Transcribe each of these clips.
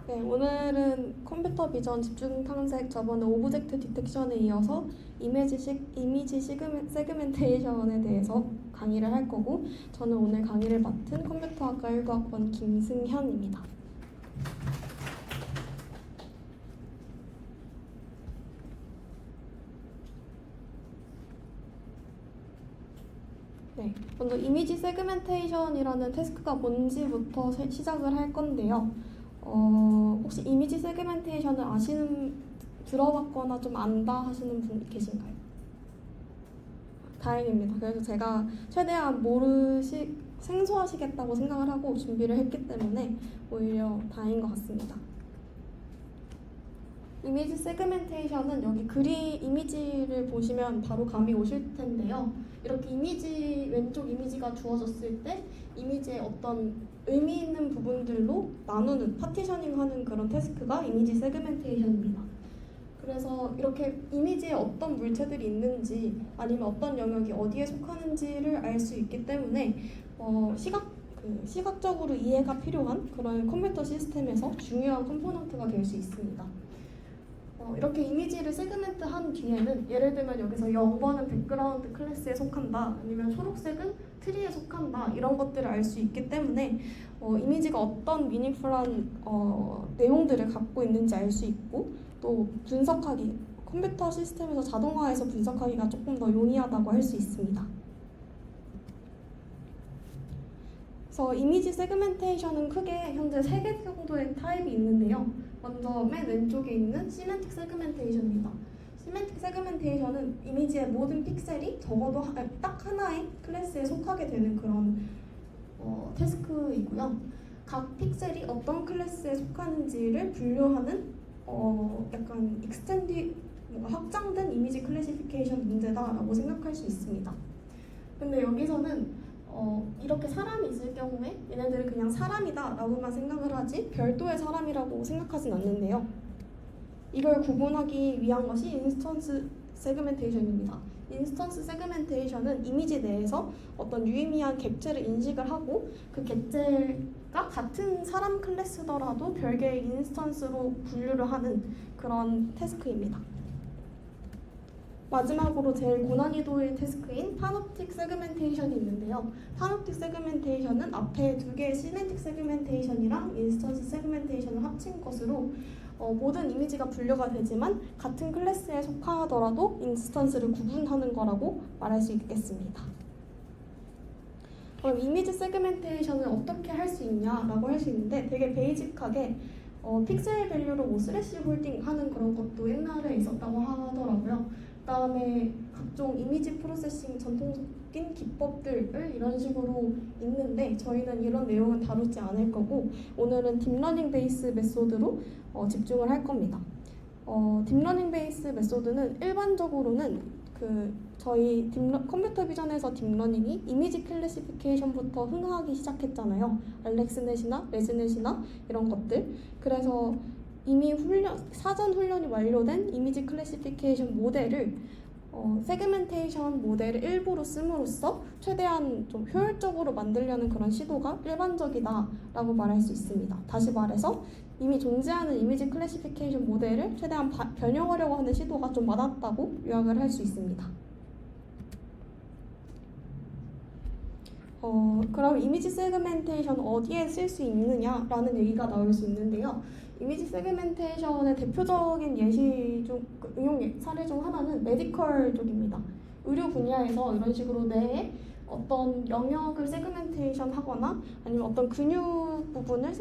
네, 오늘은 컴퓨터 비전 집중 탐색 저번에 오브젝트 디텍션에 이어서 이미지 세그멘테이션에 대해서 강의를 할 거고, 저는 오늘 강의를 맡은 컴퓨터학과 1교학번 김승현입니다. 네, 먼저 이미지 세그멘테이션이라는 태스크가 뭔지부터 시작을 할 건데요. 혹시 이미지 세그멘테이션을 들어봤거나 좀 안다 하시는 분 계신가요? 다행입니다. 그래서 제가 최대한 생소하시겠다고 생각을 하고 준비를 했기 때문에 오히려 다행인 것 같습니다. 이미지 세그멘테이션은 여기 이미지를 보시면 바로 감이 오실 텐데요. 이렇게 왼쪽 이미지가 주어졌을 때 이미지의 어떤 의미 있는 부분들로 파티셔닝하는 그런 태스크가 이미지 세그멘테이션입니다. 그래서 이렇게 이미지에 어떤 물체들이 있는지 아니면 어떤 영역이 어디에 속하는지를 알 수 있기 때문에 시각적으로 이해가 필요한 그런 컴퓨터 시스템에서 중요한 컴포넌트가 될 수 있습니다. 이렇게 이미지를 세그멘트한 뒤에는 예를 들면 여기서 0번은 백그라운드 클래스에 속한다, 아니면 초록색은 트리에 속한다, 이런 것들을 알 수 있기 때문에 이미지가 어떤 미닝풀한 내용들을 갖고 있는지 알 수 있고, 또 컴퓨터 시스템에서 자동화해서 분석하기가 조금 더 용이하다고 할 수 있습니다. 그래서 이미지 세그멘테이션은 크게 현재 3개 정도의 타입이 있는데요. 먼저 맨 왼쪽에 있는 시멘틱 세그멘테이션입니다. 시멘틱 세그멘테이션은 이미지의 모든 픽셀이 적어도 딱 하나의 클래스에 속하게 되는 그런 태스크이고요. 각 픽셀이 어떤 클래스에 속하는지를 분류하는 약간 확장된 이미지 클래시피케이션 문제다라고 생각할 수 있습니다. 근데 여기서는 이렇게 사람이 있을 경우에 얘네들은 그냥 사람이다 라고만 생각을 하지 별도의 사람이라고 생각하진 않는데요. 이걸 구분하기 위한 것이 인스턴스 세그멘테이션입니다. 인스턴스 세그멘테이션은 이미지 내에서 어떤 유의미한 객체를 인식을 하고 그 객체가 같은 사람 클래스더라도 별개의 인스턴스로 분류를 하는 그런 태스크입니다. 마지막으로 제일 고난이도의 태스크인 파놉틱 세그멘테이션이 있는데요. 파놉틱 세그멘테이션은 앞에 2개의 시네틱 세그멘테이션이랑 인스턴스 세그멘테이션을 합친 것으로 모든 이미지가 분류가 되지만 같은 클래스에 속하더라도 인스턴스를 구분하는 거라고 말할 수 있겠습니다. 그럼 이미지 세그멘테이션을 어떻게 할 수 있냐라고 할 수 있는데, 되게 베이직하게 픽셀 밸류로 슬래시 홀딩 하는 그런 것도 옛날에 있었다고 하더라고요. 그다음에 각종 이미지 프로세싱 전통적인 기법들을 이런 식으로 있는데, 저희는 이런 내용은 다루지 않을 거고 오늘은 딥러닝 베이스 메소드로 집중을 할 겁니다. 딥러닝 베이스 메소드는 일반적으로는 저희 컴퓨터 비전에서 딥러닝이 이미지 클래시피케이션부터 흥하기 시작했잖아요. 알렉스넷이나 레즈넷이나 이런 것들. 그래서 이미 사전 훈련이 완료된 이미지 클래시피케이션 모델을 세그멘테이션 모델을 일부러 씀으로써 최대한 좀 효율적으로 만들려는 그런 시도가 일반적이다라고 말할 수 있습니다. 다시 말해서 이미 존재하는 이미지 클래시피케이션 모델을 최대한 변형하려고 하는 시도가 좀 많았다고 요약을 할 수 있습니다. 그럼 이미지 세그멘테이션 어디에 쓸 수 있느냐라는 얘기가 나올 수 있는데요. 이미지 세그멘테이션의 대표적인 응용 사례 중 하나는 메디컬 쪽입니다. 의료 분야에서 이런 식으로 뇌에 어떤 영역을 세그멘테이션 하거나 아니면 어떤 근육 부분을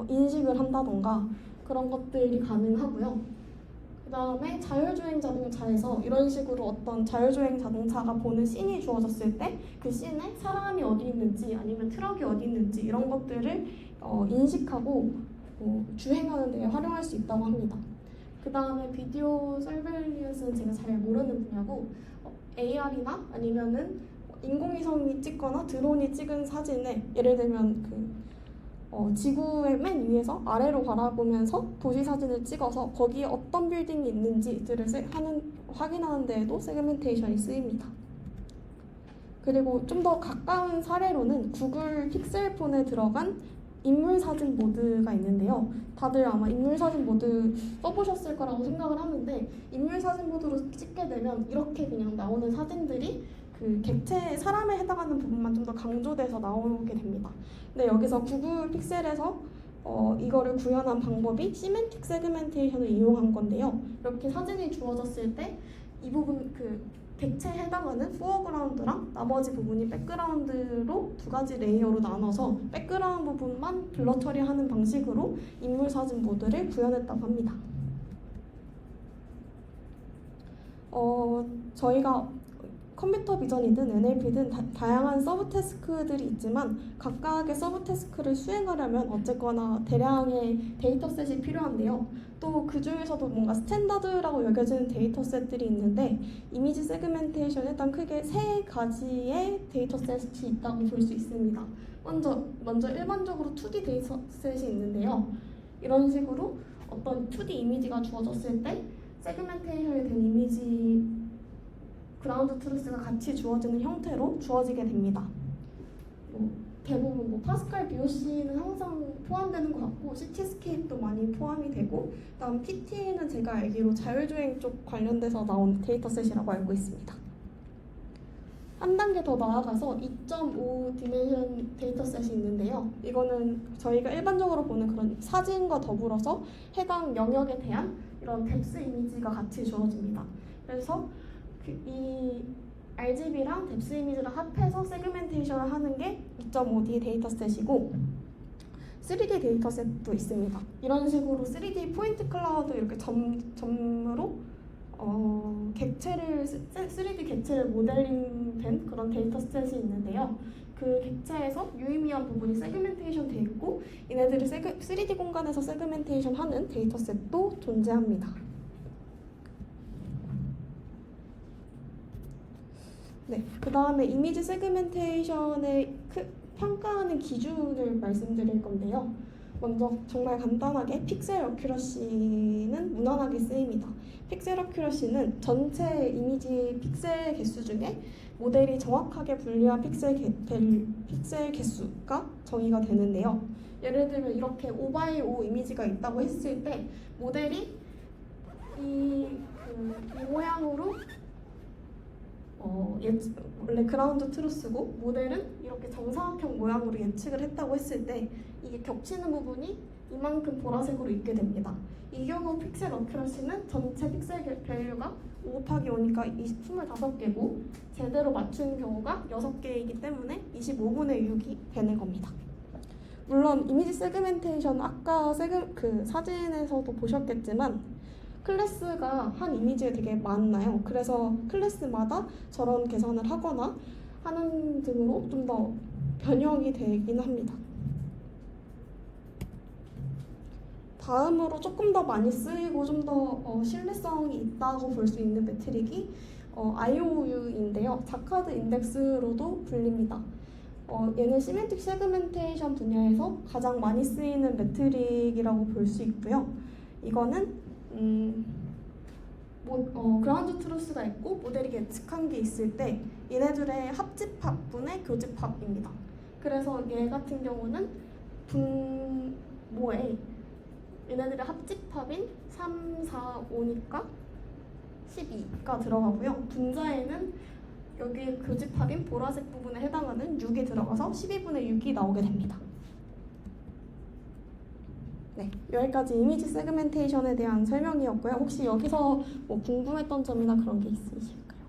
인식을 한다던가 그런 것들이 가능하고요. 그 다음에 자율주행 자동차에서 이런 식으로 어떤 자율주행 자동차가 보는 씬이 주어졌을 때 그 씬에 사람이 어디 있는지 아니면 트럭이 어디 있는지 이런 것들을 인식하고 주행하는 데 활용할 수 있다고 합니다. 그 다음에 비디오 서베일런스는 제가 잘 모르는 분야고, AR이나 아니면은 인공위성이 찍거나 드론이 찍은 사진에 예를 들면 지구의 맨 위에서 아래로 바라보면서 도시 사진을 찍어서 거기에 어떤 빌딩이 있는지들을 확인하는 데에도 세그멘테이션이 쓰입니다. 그리고 좀 더 가까운 사례로는 구글 픽셀폰에 들어간 인물 사진 모드가 있는데요. 다들 아마 인물 사진 모드 써보셨을 거라고 생각을 하는데, 인물 사진 모드로 찍게 되면 이렇게 그냥 나오는 사진들이 그 객체 사람에 해당하는 부분만 좀 더 강조돼서 나오게 됩니다. 근데 여기서 구글 픽셀에서 이거를 구현한 방법이 시멘틱 세그멘테이션을 이용한 건데요. 이렇게 사진이 주어졌을 때 이 부분 그 객체에 해당하는 포어그라운드랑 나머지 부분이 백그라운드로 두 가지 레이어로 나눠서 백그라운드 부분만 블러 처리하는 방식으로 인물 사진 모드를 구현했다고 합니다. 저희가 컴퓨터 비전이든 NLP든 다양한 서브 태스크들이 있지만 각각의 서브 태스크를 수행하려면 어쨌거나 대량의 데이터셋이 필요한데요. 또 그 중에서도 뭔가 스탠다드라고 여겨지는 데이터셋들이 있는데, 이미지 세그멘테이션에 일단 크게 세 가지의 데이터셋이 있다고 볼 수 있습니다. 먼저 일반적으로 2D 데이터셋이 있는데요. 이런 식으로 어떤 2D 이미지가 주어졌을 때 세그멘테이션이 된 이미지 그라운드 트루스가 같이 주어지는 형태로 주어지게 됩니다. 대부분 파스칼 BOC는 항상 포함되는 것 같고, 시티스케이프도 많이 포함이 되고, 그다음 PT는 제가 알기로 자율주행 쪽 관련돼서 나온 데이터셋이라고 알고 있습니다. 한 단계 더 나아가서 2.5 디멘션 데이터셋이 있는데요. 이거는 저희가 일반적으로 보는 그런 사진과 더불어서 해당 영역에 대한 이런 뎁스 이미지가 같이 주어집니다. 그래서 이 RGB랑 뎁스 이미지랑 합해서 세그멘테이션을 하는 게 2.5D 데이터셋이고, 3D 데이터셋도 있습니다. 이런 식으로 3D 포인트 클라우드 이렇게 점으로 3D 객체를 모델링된 그런 데이터셋이 있는데요. 그 객체에서 유의미한 부분이 세그멘테이션 돼 있고, 얘네들을 3D 공간에서 세그멘테이션 하는 데이터셋도 존재합니다. 네, 그 다음에 이미지 세그멘테이션의 평가하는 기준을 말씀드릴 건데요. 먼저 정말 간단하게 픽셀 어큐러시는 무난하게 쓰입니다. 픽셀 어큐러시는 전체 이미지 픽셀 개수 중에 모델이 정확하게 분류한 픽셀 개수가 정의가 되는데요. 예를 들면 이렇게 5x5 이미지가 있다고 했을 때 모델이 이 모양으로 원래 그라운드 트루스고 모델은 이렇게 정사각형 모양으로 예측을 했다고 했을 때 이게 겹치는 부분이 이만큼 보라색으로 있게 됩니다. 이 경우 픽셀 어큐러시는 전체 픽셀 밸류가 5 곱하기 5니까 25개고 제대로 맞춘 경우가 6개이기 때문에 25분의 6이 되는 겁니다. 물론 이미지 세그멘테이션 아까 사진에서도 보셨겠지만 클래스가 한 이미지에 되게 많나요? 그래서 클래스마다 저런 계산을 하거나 하는 등으로 좀 더 변형이 되긴 합니다. 다음으로 조금 더 많이 쓰이고 좀 더 신뢰성이 있다고 볼 수 있는 매트릭이 IOU인데요. 자카드 인덱스로도 불립니다. 얘는 시멘틱 세그멘테이션 분야에서 가장 많이 쓰이는 매트릭이라고 볼 수 있고요. 이거는 그라운드 트루스가 있고 모델이 예측한 게 있을 때 얘네들의 합집합분의 교집합입니다. 그래서 얘 같은 경우는 분모에 얘네들의 합집합인 3, 4, 5니까 12가 들어가고요. 분자에는 여기 교집합인 보라색 부분에 해당하는 6이 들어가서 12분의 6이 나오게 됩니다. 네, 여기까지 이미지 세그멘테이션에 대한 설명이었고요. 혹시 여기서 궁금했던 점이나 그런 게 있으실까요?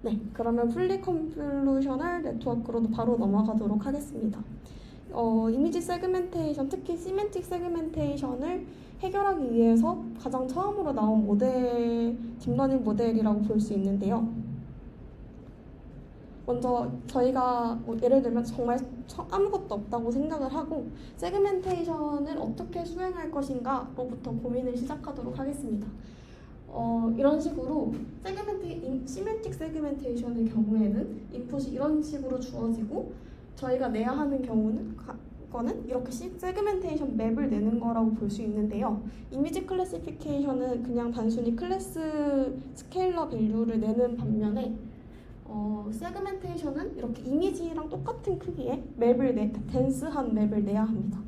네, 그러면 풀리 컨볼루셔널 네트워크로 바로 넘어가도록 하겠습니다. 이미지 세그멘테이션, 특히 시멘틱 세그멘테이션을 해결하기 위해서 가장 처음으로 나온 모델, 딥러닝 모델이라고 볼 수 있는데요. 먼저 저희가 예를 들면 정말 아무것도 없다고 생각을 하고 세그멘테이션을 어떻게 수행할 것인가로부터 고민을 시작하도록 하겠습니다. 이런 식으로 시멘틱 세그멘테이션의 경우에는 인풋이 이런 식으로 주어지고 저희가 내야 하는 거는 이렇게 세그멘테이션 맵을 내는 거라고 볼 수 있는데요. 이미지 클래시피케이션은 그냥 단순히 클래스 스케일러 밸류를 내는 반면에 세그멘테이션은 이렇게 이미지랑 똑같은 크기의 덴스한 맵을 내야 합니다.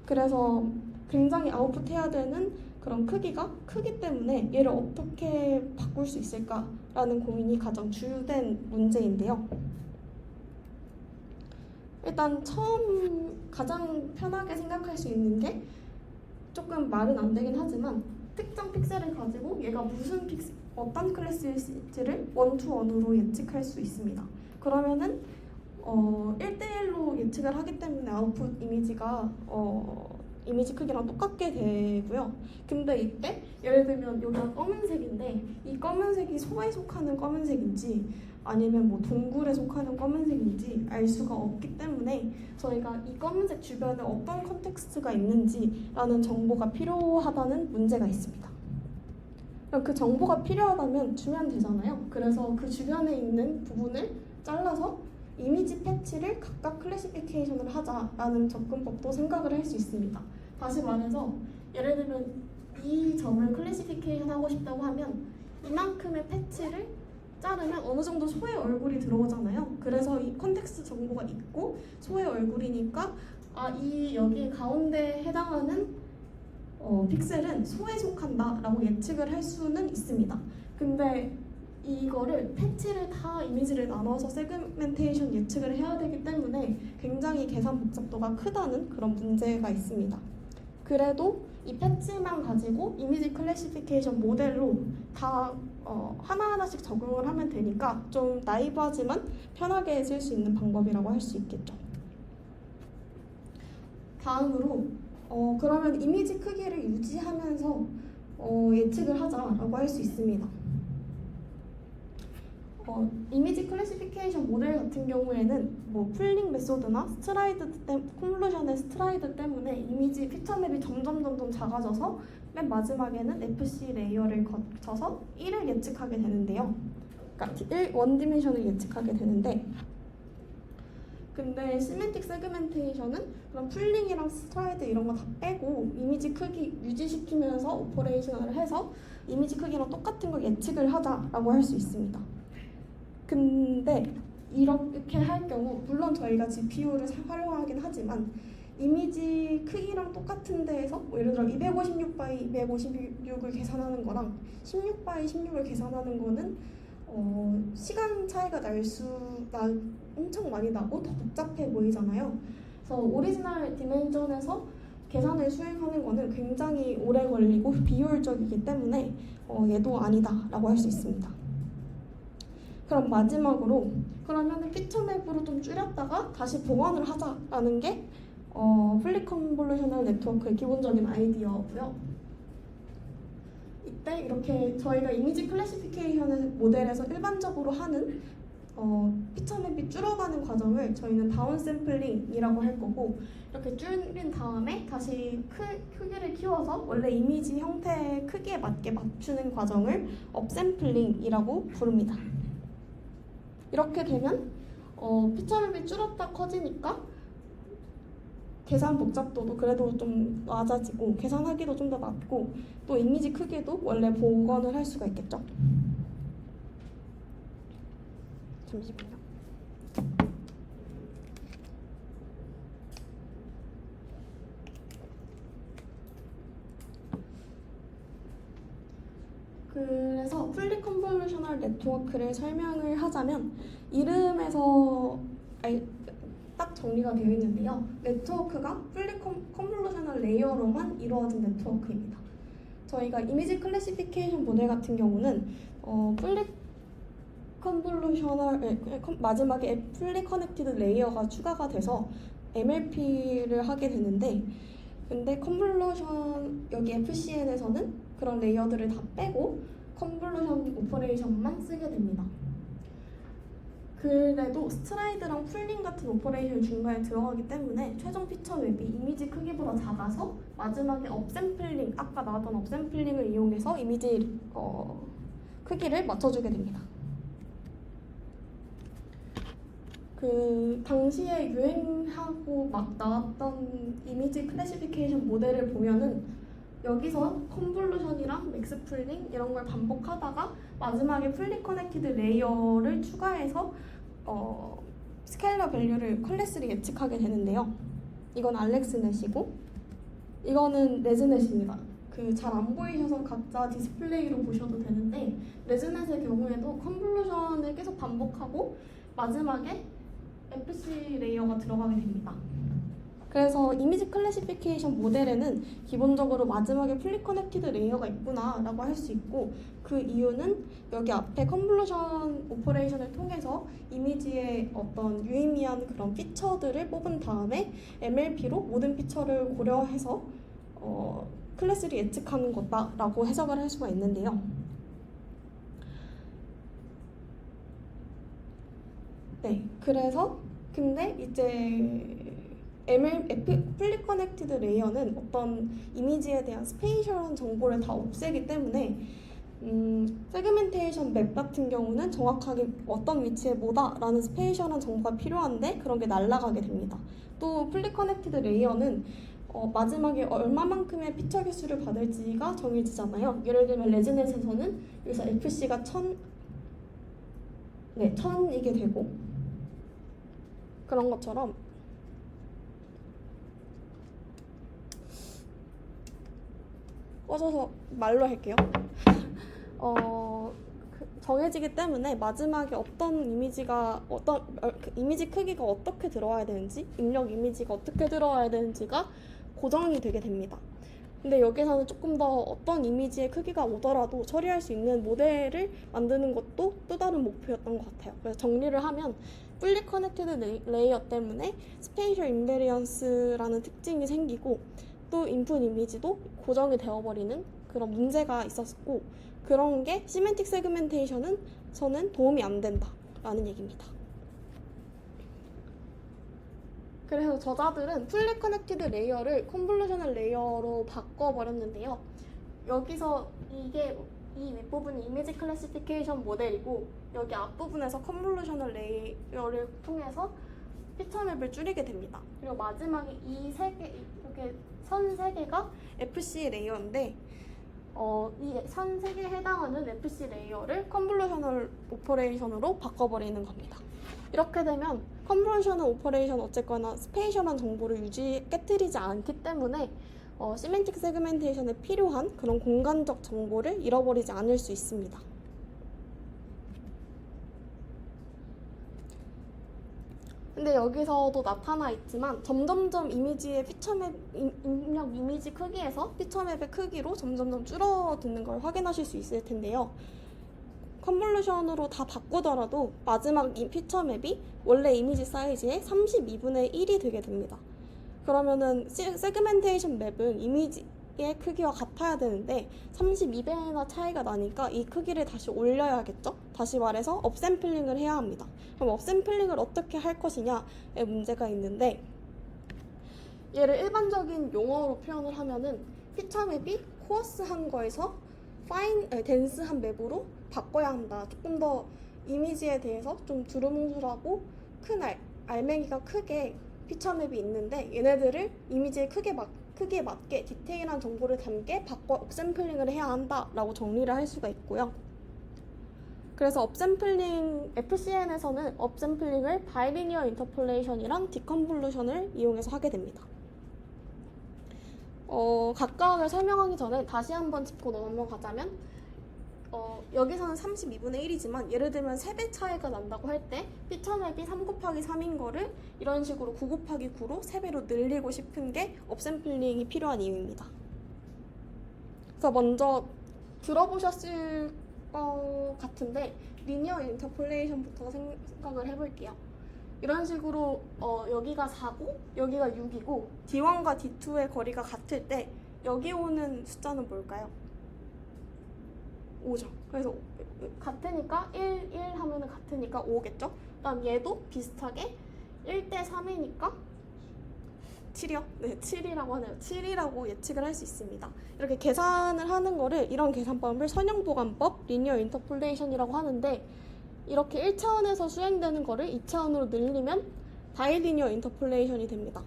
그래서 굉장히 아웃풋해야 되는 그런 크기가 크기 때문에 얘를 어떻게 바꿀 수 있을까라는 고민이 가장 주된 문제인데요. 일단 처음 가장 편하게 생각할 수 있는 게 조금 말은 안 되긴 하지만 특정 픽셀을 가지고 얘가 어떤 클래스일지를 원투원으로 예측할 수 있습니다. 그러면은 1대1로 예측을 하기 때문에 아웃풋 이미지가 이미지 크기랑 똑같게 되고요. 근데 이때 예를 들면 여기가 검은색인데 이 검은색이 소에 속하는 검은색인지 아니면 뭐 동굴에 속하는 검은색인지 알 수가 없기 때문에 저희가 이 검은색 주변에 어떤 컨텍스트가 있는지라는 정보가 필요하다는 문제가 있습니다. 그럼 그 정보가 필요하다면 주면 되잖아요. 그래서 그 주변에 있는 부분을 잘라서 이미지 패치를 각각 클래시피케이션을 하자라는 접근법도 생각을 할 수 있습니다. 다시 말해서 예를 들면 이 점을 클래시피케이션 하고 싶다고 하면 이만큼의 패치를 자르면 어느 정도 소의 얼굴이 들어오잖아요. 그래서 이 컨텍스트 정보가 있고 소의 얼굴이니까 이 여기 가운데 해당하는 픽셀은 소에 속한다라고 예측을 할 수는 있습니다. 근데 이거를 패치를 다 이미지를 나눠서 세그멘테이션 예측을 해야 되기 때문에 굉장히 계산 복잡도가 크다는 그런 문제가 있습니다. 그래도 이 패치만 가지고 이미지 클래시피케이션 모델로 다 하나하나씩 적용을 하면 되니까 좀 나이브하지만 편하게 쓸 수 있는 방법이라고 할 수 있겠죠. 다음으로 그러면 이미지 크기를 유지하면서 예측을 하자라고 할 수 있습니다. 이미지 클래시피케이션 모델 같은 경우에는 뭐 풀링 메소드나 콘볼루션의 스트라이드 때문에 이미지 피처맵이 점점 작아져서 맨 마지막에는 FC 레이어를 거쳐서 1을 예측하게 되는데요. 그러니까 원 디멘션을 예측하게 되는데 근데 시멘틱 세그멘테이션은 그런 풀링이랑 스트라이드 이런 거 다 빼고 이미지 크기 유지시키면서 오퍼레이션을 해서 이미지 크기랑 똑같은 걸 예측을 하자라고 할 수 있습니다. 근데 이렇게 할 경우 물론 저희가 GPU를 활용하긴 하지만 이미지 크기랑 똑같은 데에서 뭐 예를 들어 256x 256을 계산하는 거랑 16x 16을 계산하는 거는 시간 차이가 엄청 많이 나고 더 복잡해 보이잖아요. 그래서 오리지널 디멘전에서 계산을 수행하는 거는 굉장히 오래 걸리고 비효율적이기 때문에 얘도 아니다라고 할 수 있습니다. 그럼 마지막으로 그러면 피처맵으로 좀 줄였다가 다시 복원을 하자라는 게 플리 컨볼루셔널 네트워크의 기본적인 아이디어고요. 이때 이렇게 저희가 이미지 클래시피케이션 모델에서 일반적으로 하는 피처맵이 줄어가는 과정을 저희는 다운 샘플링이라고 할 거고 이렇게 줄인 다음에 다시 크기를 키워서 원래 이미지 형태의 크기에 맞게 맞추는 과정을 업샘플링이라고 부릅니다. 이렇게 되면 피처맵이 줄었다 커지니까 계산 복잡도도 그래도 좀 낮아지고 계산하기도 좀 더 낫고 또 이미지 크기도 원래 복원을 할 수가 있겠죠. 잠시만요. 그래서 풀리 컨볼루셔널 네트워크를 설명을 하자면 이름에서 딱 정리가 되어 있는데요. 네트워크가 풀리 컨볼루셔널 레이어로만 이루어진 네트워크입니다. 저희가 이미지 클래시피케이션 모델 같은 경우는 풀리 컨볼루셔널 마지막에 풀리 커넥티드 레이어가 추가가 돼서 MLP를 하게 되는데 근데 컨볼루션 여기 FCN에서는 그런 레이어들을 다 빼고 컨볼루션 오퍼레이션만 쓰게 됩니다. 그래도 스트라이드랑 풀링 같은 오퍼레이션이 중간에 들어가기 때문에 최종 피처 맵이 이미지 크기보다 작아서 마지막에 업샘플링, 아까 나왔던 업샘플링을 이용해서 이미지 크기를 맞춰주게 됩니다. 그 당시에 유행하고 막 나왔던 이미지 클래시피케이션 모델을 보면은 여기서 컨볼루션이랑 맥스 풀링 이런 걸 반복하다가 마지막에 풀리 커넥티드 레이어를 추가해서 스케일러 밸류를 클래스를 예측하게 되는데요. 이건 알렉스넷이고 이거는 레즈넷입니다. 잘 안 보이셔서 각자 디스플레이로 보셔도 되는데 레즈넷의 경우에도 컨볼루션을 계속 반복하고 마지막에 FC 레이어가 들어가게 됩니다. 그래서 이미지 클래시피케이션 모델에는 기본적으로 마지막에 풀리 커넥티드 레이어가 있구나 라고 할 수 있고 그 이유는 여기 앞에 컨볼루션 오퍼레이션을 통해서 이미지의 어떤 유의미한 그런 피처들을 뽑은 다음에 MLP로 모든 피처를 고려해서 클래스를 예측하는 거다라고 해석을 할 수가 있는데요. 네, 그래서 근데 이제 풀리 커넥티드 레이어는 어떤 이미지에 대한 스페이셜한 정보를 다 없애기 때문에 세그멘테이션 맵 같은 경우는 정확하게 어떤 위치에 뭐다라는 스페이셜한 정보가 필요한데 그런 게 날아가게 됩니다. 또 풀리 커넥티드 레이어는 마지막에 얼마만큼의 피처 개수를 받을지가 정해지잖아요. 예를 들면 레즈넷에서는 여기서 FC가 1000이게 되고 그런 것처럼 꺼져서 말로 할게요. 정해지기 때문에 마지막에 이미지 크기가 어떻게 들어와야 되는지, 입력 이미지가 어떻게 들어와야 되는지가 고정이 되게 됩니다. 근데 여기서는 조금 더 어떤 이미지의 크기가 오더라도 처리할 수 있는 모델을 만드는 것도 또 다른 목표였던 것 같아요. 그래서 정리를 하면 풀리 커넥티드 레이어 때문에 스페이셜 인베리언스라는 특징이 생기고 또 인풋 이미지도 고정이 되어버리는 그런 문제가 있었고 그런 게 시멘틱 세그멘테이션은 저는 도움이 안 된다라는 얘기입니다. 그래서 저자들은 풀리 커넥티드 레이어를 컨볼루셔널 레이어로 바꿔버렸는데요. 여기서 이 윗부분이 이미지 클래시피케이션 모델이고 여기 앞부분에서 컨볼루셔널 레이어를 통해서 피처맵을 줄이게 됩니다. 그리고 마지막에 이 이렇게 선 3개가 FC 레이어인데 이 선 3개에 해당하는 FC 레이어를 컨볼루셔널 오퍼레이션으로 바꿔버리는 겁니다. 이렇게 되면 컨볼루셔널 오퍼레이션 어쨌거나 스페이셜한 정보를 깨뜨리지 않기 때문에 시멘틱 세그멘테이션에 필요한 그런 공간적 정보를 잃어버리지 않을 수 있습니다. 근데 여기서도 나타나 있지만 점점점 이미지의 피처맵, 입력 이미지 크기에서 피처맵의 크기로 점점점 줄어드는 걸 확인하실 수 있을 텐데요. 컨볼루션으로 다 바꾸더라도 마지막 이 피처맵이 원래 이미지 사이즈의 32분의 1이 되게 됩니다. 그러면은 세그멘테이션 맵은 이미지의 크기와 같아야 되는데 32배나 차이가 나니까 이 크기를 다시 올려야겠죠? 다시 말해서 업샘플링을 해야 합니다. 그럼 업샘플링을 어떻게 할 것이냐에 문제가 있는데 얘를 일반적인 용어로 표현을 하면은 피처맵이 코어스한 거에서 덴스한 맵으로 바꿔야 한다. 조금 더 이미지에 대해서 좀 두루뭉술하고 큰 알맹이가 크게 피처맵이 있는데 얘네들을 이미지의 크기에 맞게 디테일한 정보를 담게 바꿔 업샘플링을 해야 한다라고 정리를 할 수가 있고요. 그래서 업샘플링, FCN에서는 업샘플링을 바이리니어 인터폴레이션이랑 디컨볼루션을 이용해서 하게 됩니다. 각각을 설명하기 전에 다시 한번 짚고 넘어가자면 여기서는 32분의 1이지만 예를 들면 3배 차이가 난다고 할 때 피처맵이 3 곱하기 3인 거를 이런 식으로 9 곱하기 9로 3배로 늘리고 싶은 게 업샘플링이 필요한 이유입니다. 그래서 먼저 들어보셨을 것 같은데 리니어 인터폴레이션부터 생각을 해볼게요. 이런 식으로 여기가 4고 여기가 6이고 D1과 D2의 거리가 같을 때 여기 오는 숫자는 뭘까요? 5죠. 그래서 같으니까 1, 1 하면은 같으니까 5겠죠? 그다음 얘도 비슷하게 1대 3이니까 7이요? 네, 7이라고 하네요. 7이라고 예측을 할 수 있습니다. 이렇게 계산을 하는 거를 이런 계산법을 선형보관법, 리니어 인터폴레이션이라고 하는데 이렇게 1차원에서 수행되는 거를 2차원으로 늘리면 바이리니어 인터폴레이션이 됩니다.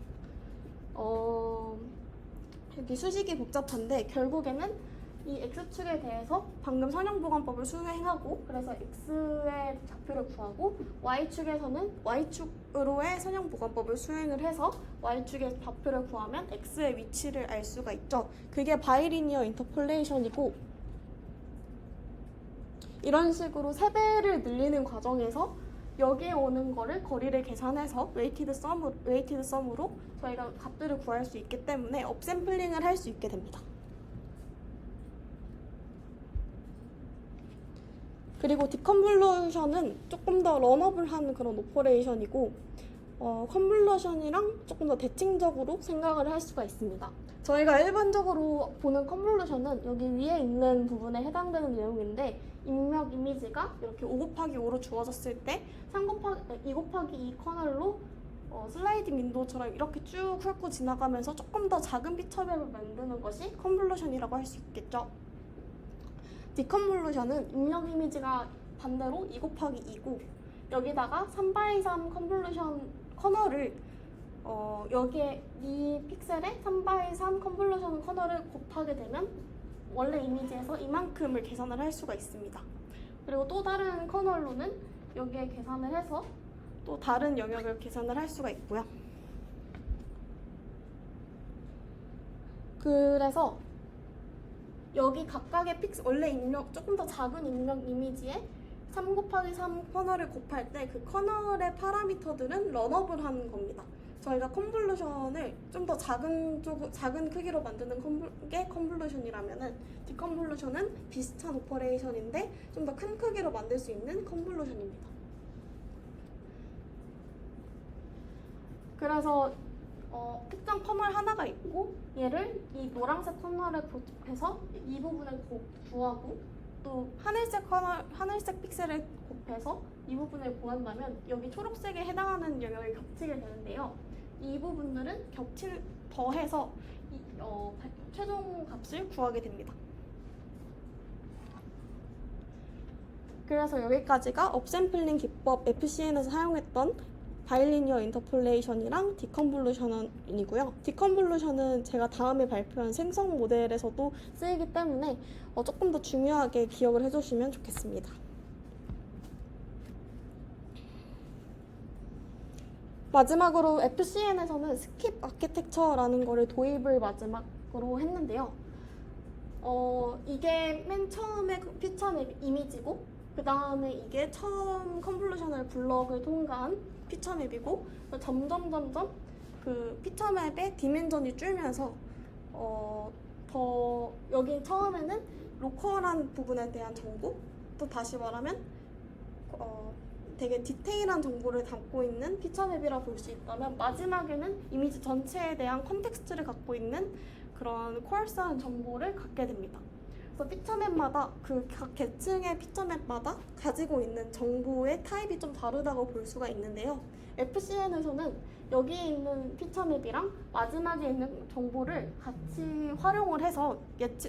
여기 수식이 복잡한데 결국에는 이 X축에 대해서 방금 선형보관법을 수행하고 그래서 X의 좌표를 구하고 Y축에서는 Y축으로의 선형보관법을 수행을 해서 Y축의 좌표를 구하면 X의 위치를 알 수가 있죠. 그게 바이리니어 인터폴레이션이고 이런 식으로 3배를 늘리는 과정에서 여기에 오는 거를 거리를 계산해서 웨이티드 썸으로 저희가 값들을 구할 수 있기 때문에 업샘플링을 할 수 있게 됩니다. 그리고 디컨볼루션은 조금 더 런업을한 그런 오퍼레이션이고 컨볼루션이랑 조금 더 대칭적으로 생각을 할 수가 있습니다. 저희가 일반적으로 보는 컨볼루션은 여기 위에 있는 부분에 해당되는 내용인데 입력 이미지가 이렇게 5곱하기5로 주어졌을 때 2곱하기2 커널로 슬라이딩 윈도우처럼 이렇게 쭉 훑고 지나가면서 조금 더 작은 피처맵을 만드는 것이 컨볼루션이라고 할 수 있겠죠. 디컨볼루션은 입력 이미지가 반대로 2곱하기2고 여기다가 3x3 컨볼루션 커널을 여기에 이 픽셀에 3x3 컨볼루션 커널을 곱하게 되면 원래 이미지에서 이만큼을 계산을 할 수가 있습니다. 그리고 또 다른 커널로는 여기에 계산을 해서 또 다른 영역을 계산을 할 수가 있고요. 그래서 여기 각각의 픽셀, 원래 입력, 조금 더 작은 입력 이미지에 3곱하기3 커널을 곱할 때 그 커널의 파라미터들은 런업을 하는 겁니다. 저희가 컨볼루션을 좀 더 작은 크기로 만드는 게 컨볼루션이라면은 디컨볼루션은 비슷한 오퍼레이션인데 좀 더 큰 크기로 만들 수 있는 컨볼루션입니다. 그래서 특정 커널 하나가 있고 얘를 이 노란색 커널에 곱해서 이 부분을 구하고 또 하늘색 픽셀을 곱해서 이 부분을 구한다면 여기 초록색에 해당하는 영역이 겹치게 되는데요. 이 부분들은 더해서 최종 값을 구하게 됩니다. 그래서 여기까지가 업샘플링 기법 FCN에서 사용했던 바이리니어 인터폴레이션이랑 디컨볼루션이고요. 디컨볼루션은 제가 다음에 발표한 생성 모델에서도 쓰이기 때문에 조금 더 중요하게 기억을 해주시면 좋겠습니다. 마지막으로 FCN에서는 스킵 아키텍처라는 거를 도입을 마지막으로 했는데요. 이게 맨 처음에 피처맵 이미지고 그 다음에 이게 처음 컨볼루셔널 블럭을 통과한 피처맵이고 점점 그 피처맵의 디멘전이 줄면서 더 여기 처음에는 로컬한 부분에 대한 정보 또 다시 말하면 되게 디테일한 정보를 담고 있는 피처맵이라 볼 수 있다면 마지막에는 이미지 전체에 대한 컨텍스트를 갖고 있는 그런 코어스한 정보를 갖게 됩니다. 그래서 피처맵마다 그 각 계층의 피처맵마다 가지고 있는 정보의 타입이 좀 다르다고 볼 수가 있는데요. FCN에서는 여기에 있는 피처맵이랑 마지막에 있는 정보를 같이 활용을 해서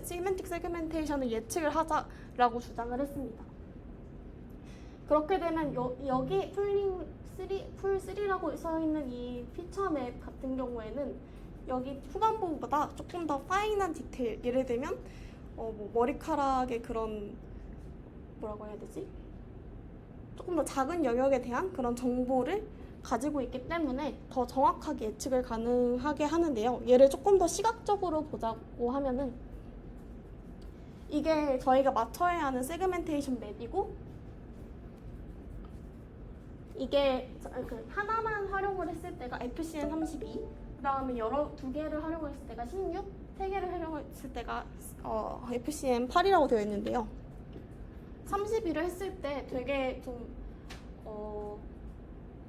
시멘틱 세그멘테이션을 예측을 하자라고 주장을 했습니다. 그렇게 되면 여기 풀3라고 써있는 이 피처맵 같은 경우에는 여기 후반부보다 조금 더 파인한 디테일, 예를 들면 머리카락의 그런 뭐라고 해야 되지? 조금 더 작은 영역에 대한 그런 정보를 가지고 있기 때문에 더 정확하게 예측을 가능하게 하는데요. 얘를 조금 더 시각적으로 보자고 하면은 이게 저희가 맞춰야 하는 세그멘테이션 맵이고 이게 하나만 활용을 했을 때가 FCN 32, 그 다음에 두 개를 활용했을 때가 16, 세 개를 활용했을 때가 FCN 8이라고 되어 있는데요. 32를 했을 때 되게 좀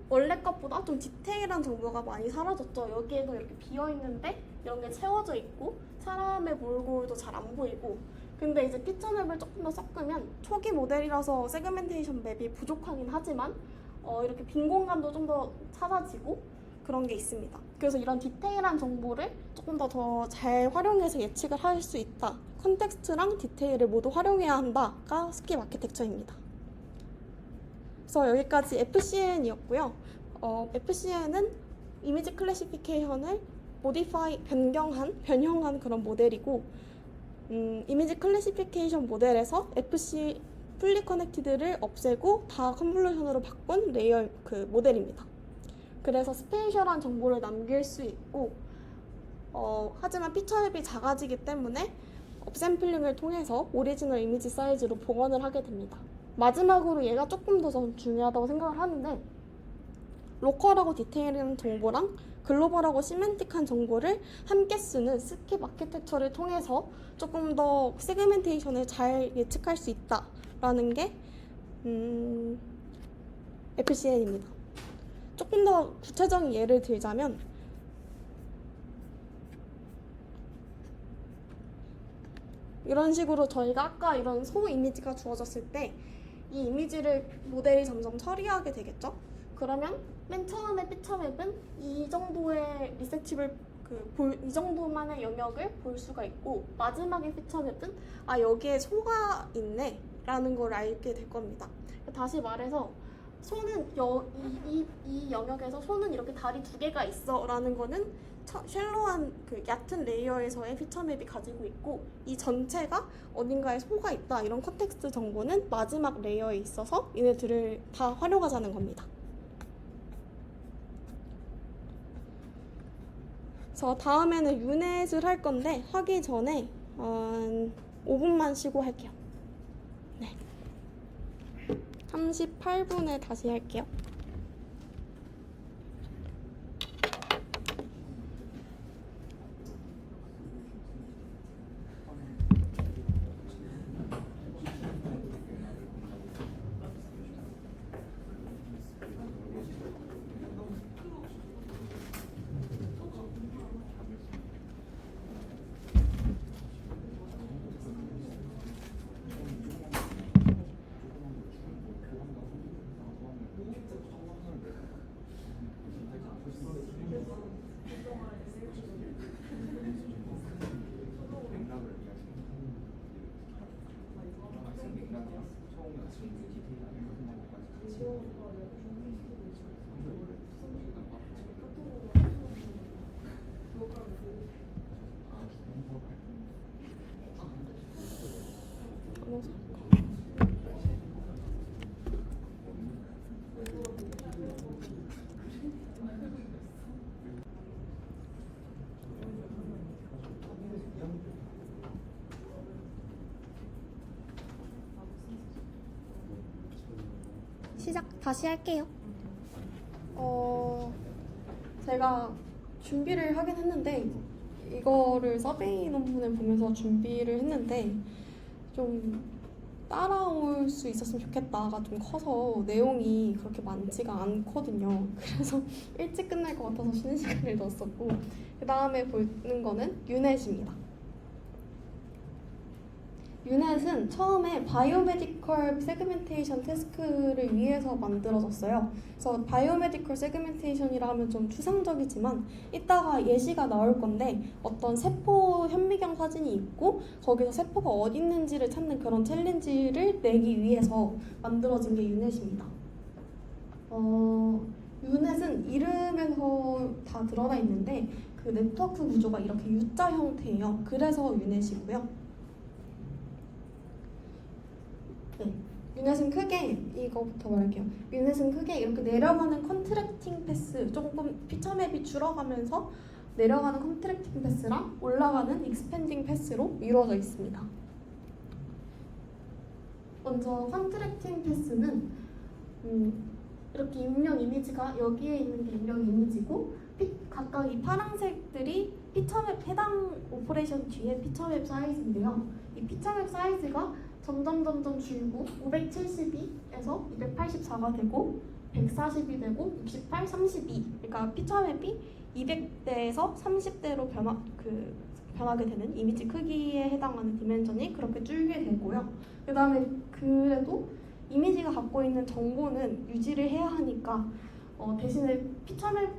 원래 것보다 좀 디테일한 정보가 많이 사라졌죠. 여기에도 이렇게 비어있는데 이런 게 채워져 있고 사람의 몰골도 잘 안 보이고, 근데 이제 피처맵을 조금 더 섞으면 초기 모델이라서 세그멘테이션 맵이 부족하긴 하지만 이렇게 빈 공간도 좀 더 찾아지고 그런 게 있습니다. 그래서 이런 디테일한 정보를 조금 더 잘 활용해서 예측을 할 수 있다. 컨텍스트랑 디테일을 모두 활용해야 한다가 스킵 아키텍처입니다. 그래서 여기까지 FCN이었고요. FCN은 이미지 클래시피케이션을 변형한 그런 모델이고, 이미지 클래시피케이션 모델에서 FC 풀리 커넥티드를 없애고 다 컨볼루션으로 바꾼 레이어 그 모델입니다. 그래서 스페이셜한 정보를 남길 수 있고, 하지만 피처맵이 작아지기 때문에 업샘플링을 통해서 오리지널 이미지 사이즈로 복원을 하게 됩니다. 마지막으로 얘가 조금 더 중요하다고 생각을 하는데, 로컬하고 디테일한 정보랑 글로벌하고 시멘틱한 정보를 함께 쓰는 스킵 아키텍처를 통해서 조금 더 세그멘테이션을 잘 예측할 수 있다라는 게 FCN입니다. 조금 더 구체적인 예를 들자면, 이런 식으로 저희가 아까 이런 소 이미지가 주어졌을 때 이 이미지를 모델이 점점 처리하게 되겠죠? 그러면 맨 처음에 피처맵은 이 정도의 리셋집을 이 정도만의 영역을 볼 수가 있고, 마지막에 피처맵은 여기에 소가 있네 라는 걸 알게 될 겁니다. 다시 말해서 소는 이 영역에서 소는 이렇게 다리 2개가 있어 라는 거는 쉘로한 얕은 레이어에서의 피처맵이 가지고 있고, 이 전체가 어딘가에 소가 있다 이런 컨텍스트 정보는 마지막 레이어에 있어서 얘네들을 다 활용하자는 겁니다. 그래서 다음에는 유넷을 할 건데, 하기 전에 5분만 쉬고 할게요. 네. 38분에 다시 할게요. 다시 할게요. 제가 준비를 하긴 했는데, 이거를 서베이 논문을 보면서 준비를 했는데 좀 따라올 수 있었으면 좋겠다가 좀 커서 내용이 그렇게 많지가 않거든요. 그래서 일찍 끝날 것 같아서 쉬는 시간을 넣었었고, 그 다음에 보는 거는 유넷입니다. 유넷은 처음에 바이오메디컬 세그멘테이션 태스크를 위해서 만들어졌어요. 그래서 바이오메디컬 세그멘테이션이라 하면 좀 추상적이지만 이따가 예시가 나올 건데, 어떤 세포 현미경 사진이 있고 거기서 세포가 어디 있는지를 찾는 그런 챌린지를 내기 위해서 만들어진 게 유넷입니다. 유넷은 이름에서 다 드러나 있는데 그 네트워크 구조가 이렇게 U자 형태예요. 그래서 유넷이고요. 네, 유넷은 크게, 이거부터 말할게요. 유넷은 크게 이렇게 내려가는 컨트랙팅 패스, 조금 피처맵이 줄어가면서 내려가는 컨트랙팅 패스랑 올라가는 익스펜딩 패스로 이루어져 있습니다. 먼저 컨트랙팅 패스는 이렇게 입력 이미지가 여기에 있는 게 입력 이미지고, 각각 이 파란색들이 피처맵 해당 오퍼레이션 뒤에 피처맵 사이즈인데요. 이 피처맵 사이즈가 점점 줄고 572에서 284가 되고 140이 되고 68, 32. 그러니까 피처맵이 200대에서 30대로 변하게 되는 이미지 크기에 해당하는 디멘전이 그렇게 줄게 되고요. 그 다음에 그래도 이미지가 갖고 있는 정보는 유지를 해야 하니까 대신에 피처맵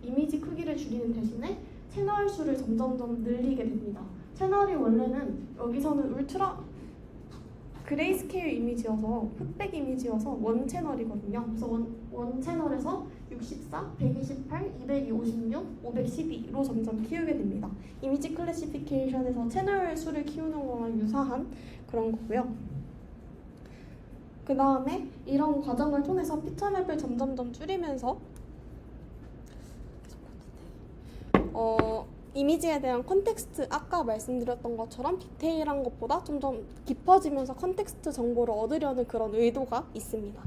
이미지 크기를 줄이는 대신에 채널 수를 점점 늘리게 됩니다. 채널이 원래는 여기서는 그레이스케일 이미지여서 흑백 이미지여서 원 채널이거든요. 그래서 원 채널에서 64, 128, 256, 512로 점점 키우게 됩니다. 이미지 클래시피케이션에서 채널 수를 키우는 거랑 유사한 그런 거고요. 그 다음에 이런 과정을 통해서 피처맵을 점점점 줄이면서 이미지에 대한 컨텍스트, 아까 말씀드렸던 것처럼 디테일한 것보다 좀 더 깊어지면서 컨텍스트 정보를 얻으려는 그런 의도가 있습니다.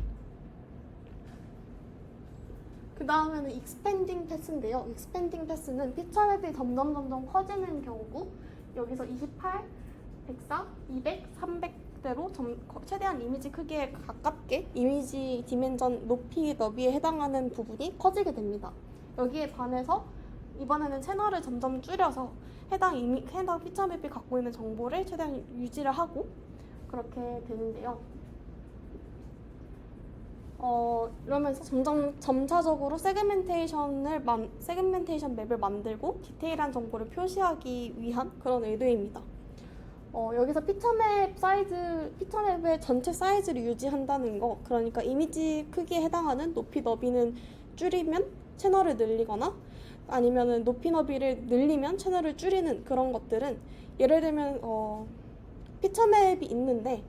그 다음에는 익스펜딩 패스인데요. 익스펜딩 패스는 피처맵이 점점 커지는 경우고 여기서 28, 104, 200, 300대로 최대한 이미지 크기에 가깝게 이미지 디멘전 높이, 너비에 해당하는 부분이 커지게 됩니다. 여기에 반해서 이번에는 채널을 점점 줄여서 해당 피처맵이 갖고 있는 정보를 최대한 유지를 하고 그렇게 되는데요. 이러면서 점차적으로 세그멘테이션 맵을 만들고 디테일한 정보를 표시하기 위한 그런 의도입니다. 여기서 피처맵의 전체 사이즈를 유지한다는 거, 그러니까 이미지 크기에 해당하는 높이, 너비는 줄이면 채널을 늘리거나 아니면은 높이, 너비를 늘리면 채널을 줄이는 그런 것들은 예를 들면 피처맵이 있는데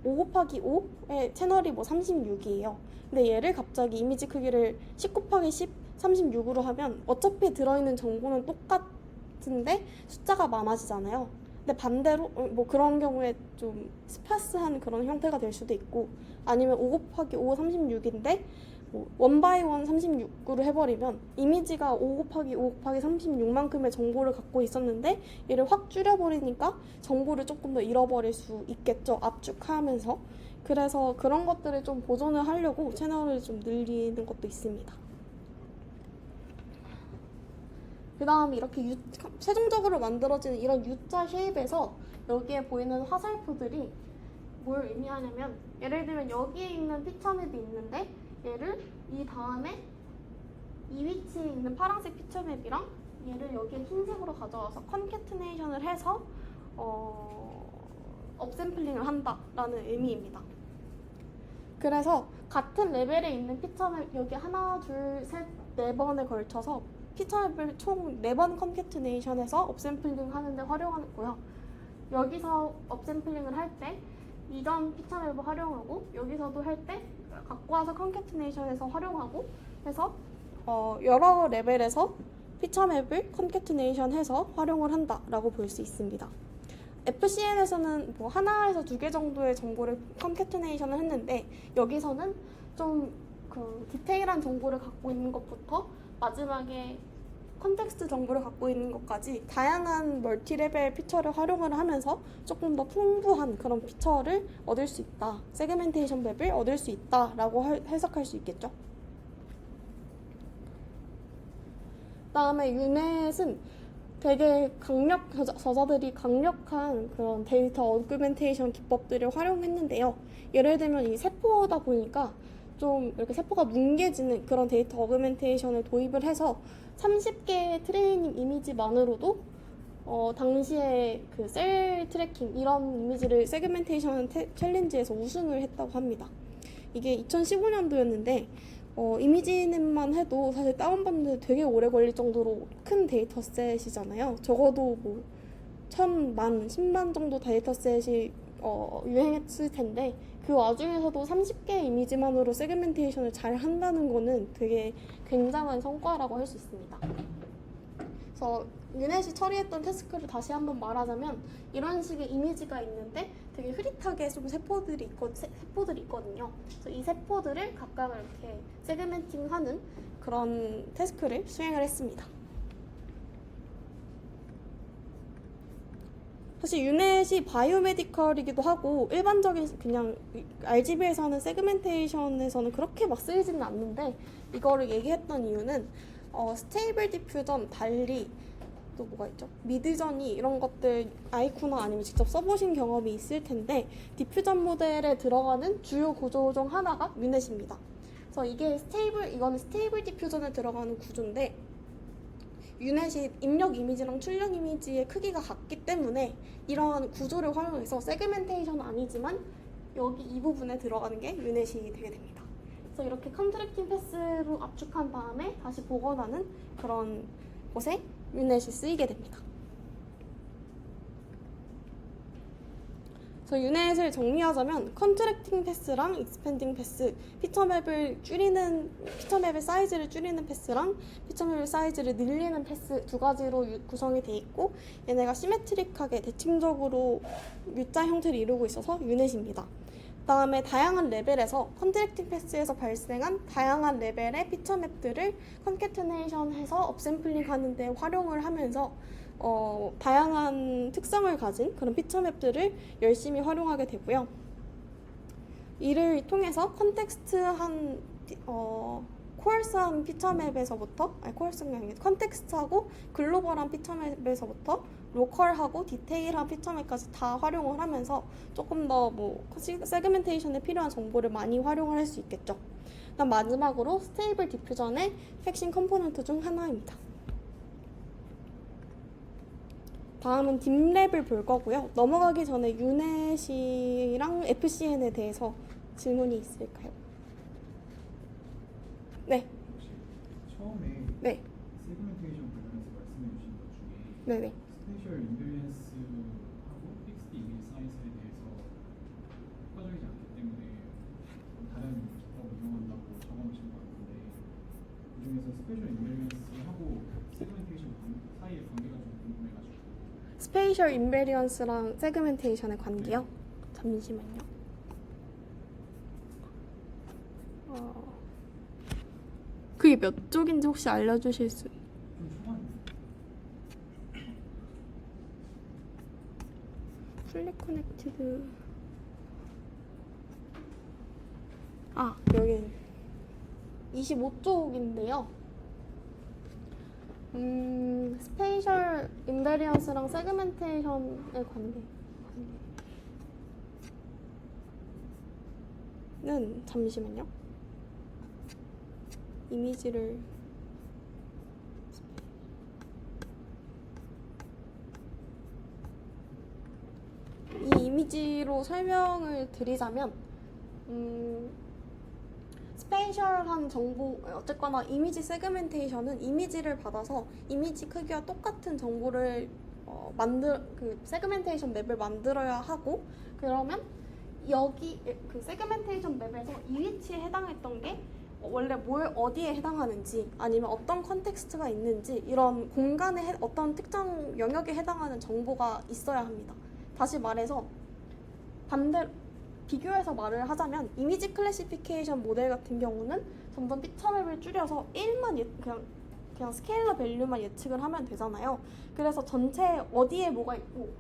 5×5의 채널이 뭐 36이에요. 근데 얘를 갑자기 이미지 크기를 10×10, 36으로 하면 어차피 들어있는 정보는 똑같은데 숫자가 많아지잖아요. 근데 반대로 뭐 그런 경우에 좀 스파스한 그런 형태가 될 수도 있고, 아니면 5×5 36인데 뭐 1x1 36으로 해버리면 이미지가 5×5 36만큼의 정보를 갖고 있었는데 얘를 확 줄여버리니까 정보를 조금 더 잃어버릴 수 있겠죠, 압축하면서. 그래서 그런 것들을 좀 보존을 하려고 채널을 좀 늘리는 것도 있습니다. 그 다음에 이렇게 최종적으로 만들어지는 이런 U자 쉐입에서 여기에 보이는 화살표들이 뭘 의미하냐면, 예를 들면 여기에 있는 피처맵이 있는데 얘를 이 다음에 이 위치에 있는 파란색 피처맵이랑 얘를 여기에 흰색으로 가져와서 컨캐트네이션을 해서 업샘플링을 한다라는 의미입니다. 그래서 같은 레벨에 있는 피처맵, 여기 하나, 둘, 셋, 네 번에 걸쳐서 피처맵을 총 4번 컨캐트네이션해서 업샘플링 하는데 활용하고요. 여기서 업샘플링을 할 때 이전 피처맵을 활용하고, 여기서도 할 때 갖고 와서 컨캐트네이션해서 활용하고 해서 여러 레벨에서 피처맵을 컨캐트네이션해서 활용을 한다라고 볼 수 있습니다. FCN에서는 뭐 하나에서 2개 정도의 정보를 컨캐트네이션을 했는데, 여기서는 좀 그 디테일한 정보를 갖고 있는 것부터 마지막에 컨텍스트 정보를 갖고 있는 것까지 다양한 멀티레벨 피처를 활용을 하면서 조금 더 풍부한 그런 피처를 얻을 수 있다, 세그멘테이션 맵을 얻을 수 있다라고 해석할 수 있겠죠. 그다음에 유넷은 되게 저자들이 강력한 그런 데이터 어그멘테이션 기법들을 활용했는데요. 예를 들면 이 세포다 보니까 좀 이렇게 세포가 뭉개지는 그런 데이터 어그멘테이션을 도입을 해서 30개의 트레이닝 이미지만으로도 당시에 그 셀 트래킹 이런 이미지를 세그멘테이션 챌린지에서 우승을 했다고 합니다. 이게 2015년도였는데 이미지넷만 해도 사실 다운받는데 되게 오래 걸릴 정도로 큰 데이터셋이잖아요. 적어도 뭐 1000만, 10만 정도 데이터셋이 유행했을 텐데 그 와중에서도 30개의 이미지만으로 세그멘테이션을 잘 한다는 거는 되게 굉장한 성과라고 할 수 있습니다. 그래서 유넷이 처리했던 태스크를 다시 한번 말하자면, 이런 식의 이미지가 있는데 되게 흐릿하게 좀 세포들이 있거든요. 그래서 이 세포들을 각각 이렇게 세그멘팅하는 그런 태스크를 수행을 했습니다. 사실 유넷이 바이오메디컬이기도 하고 일반적인 그냥 RGB에서는 세그멘테이션에서는 그렇게 막 쓰이지는 않는데, 이거를 얘기했던 이유는 스테이블 디퓨전, 달리 또 뭐가 있죠? 미드저니 이런 것들 아이쿠나 아니면 직접 써보신 경험이 있을 텐데, 디퓨전 모델에 들어가는 주요 구조 중 하나가 유넷입니다. 그래서 이거는 스테이블 디퓨전에 들어가는 구조인데, 유넷이 입력 이미지랑 출력 이미지의 크기가 같기 때문에 이런 구조를 활용해서 세그멘테이션은 아니지만 여기 이 부분에 들어가는 게 유넷이 되게 됩니다. 그래서 이렇게 컨트랙팅 패스로 압축한 다음에 다시 복원하는 그런 곳에 유넷이 쓰이게 됩니다. 그래서 유넷을 정리하자면 컨트랙팅 패스랑 익스펜딩 패스, 피처맵의 사이즈를 줄이는 패스랑 피처맵의 사이즈를 늘리는 패스 두 가지로 구성이 돼 있고, 얘네가 시메트릭하게 대칭적으로 U자 형태를 이루고 있어서 유넷입니다. 다음에 다양한 레벨에서 컨트랙팅 패스에서 발생한 다양한 레벨의 피처맵들을 컨캐트네이션해서 업샘플링 하는 데 활용을 하면서 다양한 특성을 가진 그런 피처맵들을 열심히 활용하게 되고요. 이를 통해서 코어스한 피처맵에서부터, 컨텍스트하고 글로벌한 피처맵에서부터 로컬하고 디테일한 피처맵까지 다 활용을 하면서 조금 더 세그멘테이션에 필요한 정보를 많이 활용을 할 수 있겠죠. 그다음 마지막으로 스테이블 디퓨전의 핵심 컴포넌트 중 하나입니다. 다음은 딥랩을 볼 거고요. 넘어가기 전에 유넷이랑 FCN에 대해서 질문이 있을까요? 네. 혹시 처음에 네. 세그멘테이션 관련해서 말씀해 주신 것 중에 네네. 스페셜 인밸런스하고 픽스드 이미지 사이즈에 대해서 효과적이지 않기 때문에 다른 기법을 이용한다고 적어놓으신 것 같은데, 그중에서 스페셜 인밸런스하고 세그멘테이션 사이의 관계가 좀 궁금해가지고. 스페이셜 인베리언스랑 세그멘테이션의 관계요? 잠시만요. 그게 몇 쪽인지 혹시 알려주실 수? 좀 초반에 풀리 커넥티드. 여기 25쪽인데요. 스페이셜 인베리언스랑 세그멘테이션의 관계는 잠시만요. 이미지를 이 이미지로 설명을 드리자면 스페이셜한 정보, 어쨌거나 이미지 세그멘테이션은 이미지를 받아서 이미지 크기와 똑같은 정보를 세그멘테이션 맵을 만들어야 하고, 그러면 여기 그 세그멘테이션 맵에서 이 위치에 해당했던 게 원래 어디에 해당하는지, 아니면 어떤 컨텍스트가 있는지, 이런 공간의 어떤 특정 영역에 해당하는 정보가 있어야 합니다. 다시 말해서 비교해서 말을 하자면 이미지 클래시피케이션 모델 같은 경우는 점점 피처맵을 줄여서 1만 그냥 스케일러 밸류만 예측을 하면 되잖아요. 그래서 전체 어디에 뭐가 있고